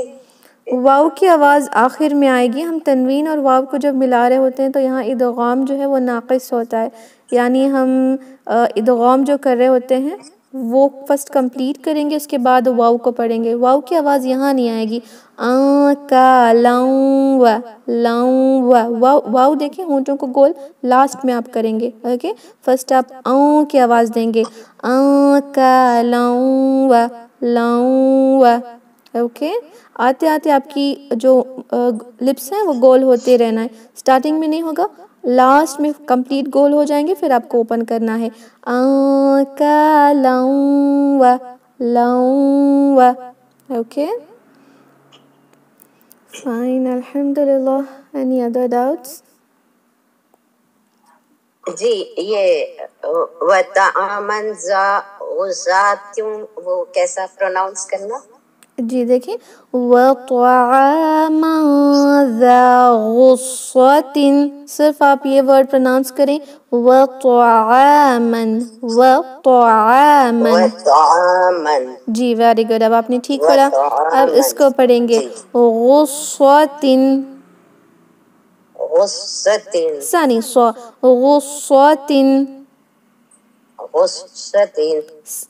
واو کی آواز آخر میں آئے گی. ہم تنوین اور واو کو جب ملا رہے ہوتے ہیں تو یہاں ادغام جو ہے وہ ناقص ہوتا ہے، یعنی ہم ادغام جو کر رہے ہوتے ہیں وہ فرسٹ کمپلیٹ کریں گے، اس کے بعد واو کو پڑھیں گے. واو کی آواز یہاں نہیں آئے گی. واو دیکھیں ہونٹوں کو گول لاسٹ میں آپ کریں گے. اوکے، فرسٹ آپ کی آواز دیں گے. اوکے، آتے آتے آپ کی جو لپس ہیں وہ گول ہوتے رہنا ہے. سٹارٹنگ میں نہیں ہوگا، لاسٹ میں کمپلیٹ گول ہو جائیں گے، پھر آپ کو اوپن کرنا ہے. اوکے فائن الحمدللہ. Any other doubts? جی یہ وَطَعَامًا ذَا غُصَّةٍ وہ کیسا پروناؤنس کرنا؟ جی دیکھیں وَطَعَامًا ذَا غُصَّةٍ، صرف آپ یہ ورڈ پروناؤنس کریں وَطَعَامًا. جی ویری گڈ، اب آپ نے ٹھیک پڑھا. اب اس کو پڑھیں گے غُصَّةٍ ثانی غُصَّةٍ.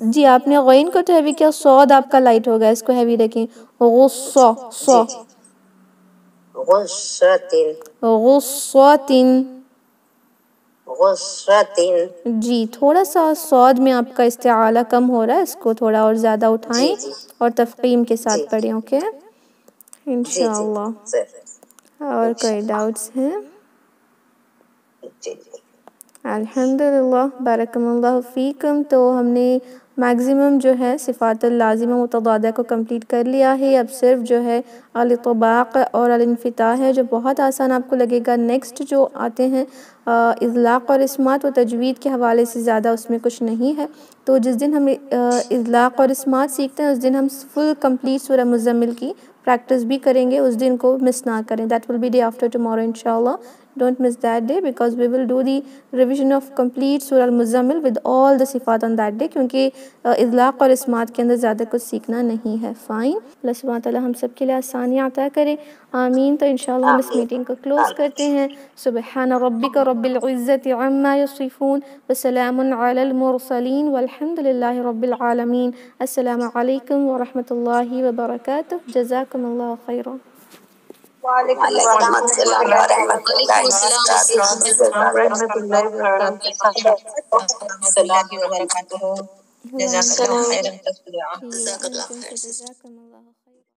جی آپ نے غین کو تو ہیوی کیا، صاد آپ کا لائٹ ہوگا، اس کو ہیوی رکھیں. غُصَّةٍ جی تھوڑا سا صاد میں آپ کا استعالہ کم ہو رہا ہے، اس کو تھوڑا اور زیادہ اٹھائیں اور تفخیم کے ساتھ پڑھیں. اوکے انشاءاللہ. اور کوئی ڈاؤٹس ہیں؟ الحمدللہ بارکم اللہ فیکم. تو ہم نے میگزیمم جو ہے صفات اللازمہ متضادہ کو کمپلیٹ کر لیا ہے. اب صرف جو ہے الاطباق اور الانفتاح ہے جو بہت آسان آپ کو لگے گا. نیکسٹ جو آتے ہیں اطلاق اور اسمات، وہ تجوید کے حوالے سے زیادہ اس میں کچھ نہیں ہے. تو جس دن ہم اطلاق اور اسمات سیکھتے ہیں اس دن ہم فل کمپلیٹ سورہ مزمل کی پریکٹس بھی کریں گے. اس دن کو مس نہ کریں. That will B day after tomorrow انشاءاللہ. Don't miss that day because we will do the revision of complete Surah Al-Muzammil with all the صفات on that day، کیونکہ اطلاق اور اسمات کے اندر زیادہ کچھ سیکھنا نہیں ہے. فائن، اللہ سبحانہ تعالیٰ ہم سب کے لیے آسانیاں عطا کرے. آمین. تو انشاءاللہ ہم اس میٹنگ کو کلوز کرتے ہیں. سبحان ربک رب العزت عما یصفون وسلام علی المرسلین والحمد للہ رب العالمین. السلام علیکم ورحمۃ اللہ وبرکاتہ. جزاکم اللہ خیرا. وعلیکم السلام ورحمۃ اللہ وبرکاتہ. جزاک اللہ خیرا. جزاکم اللہ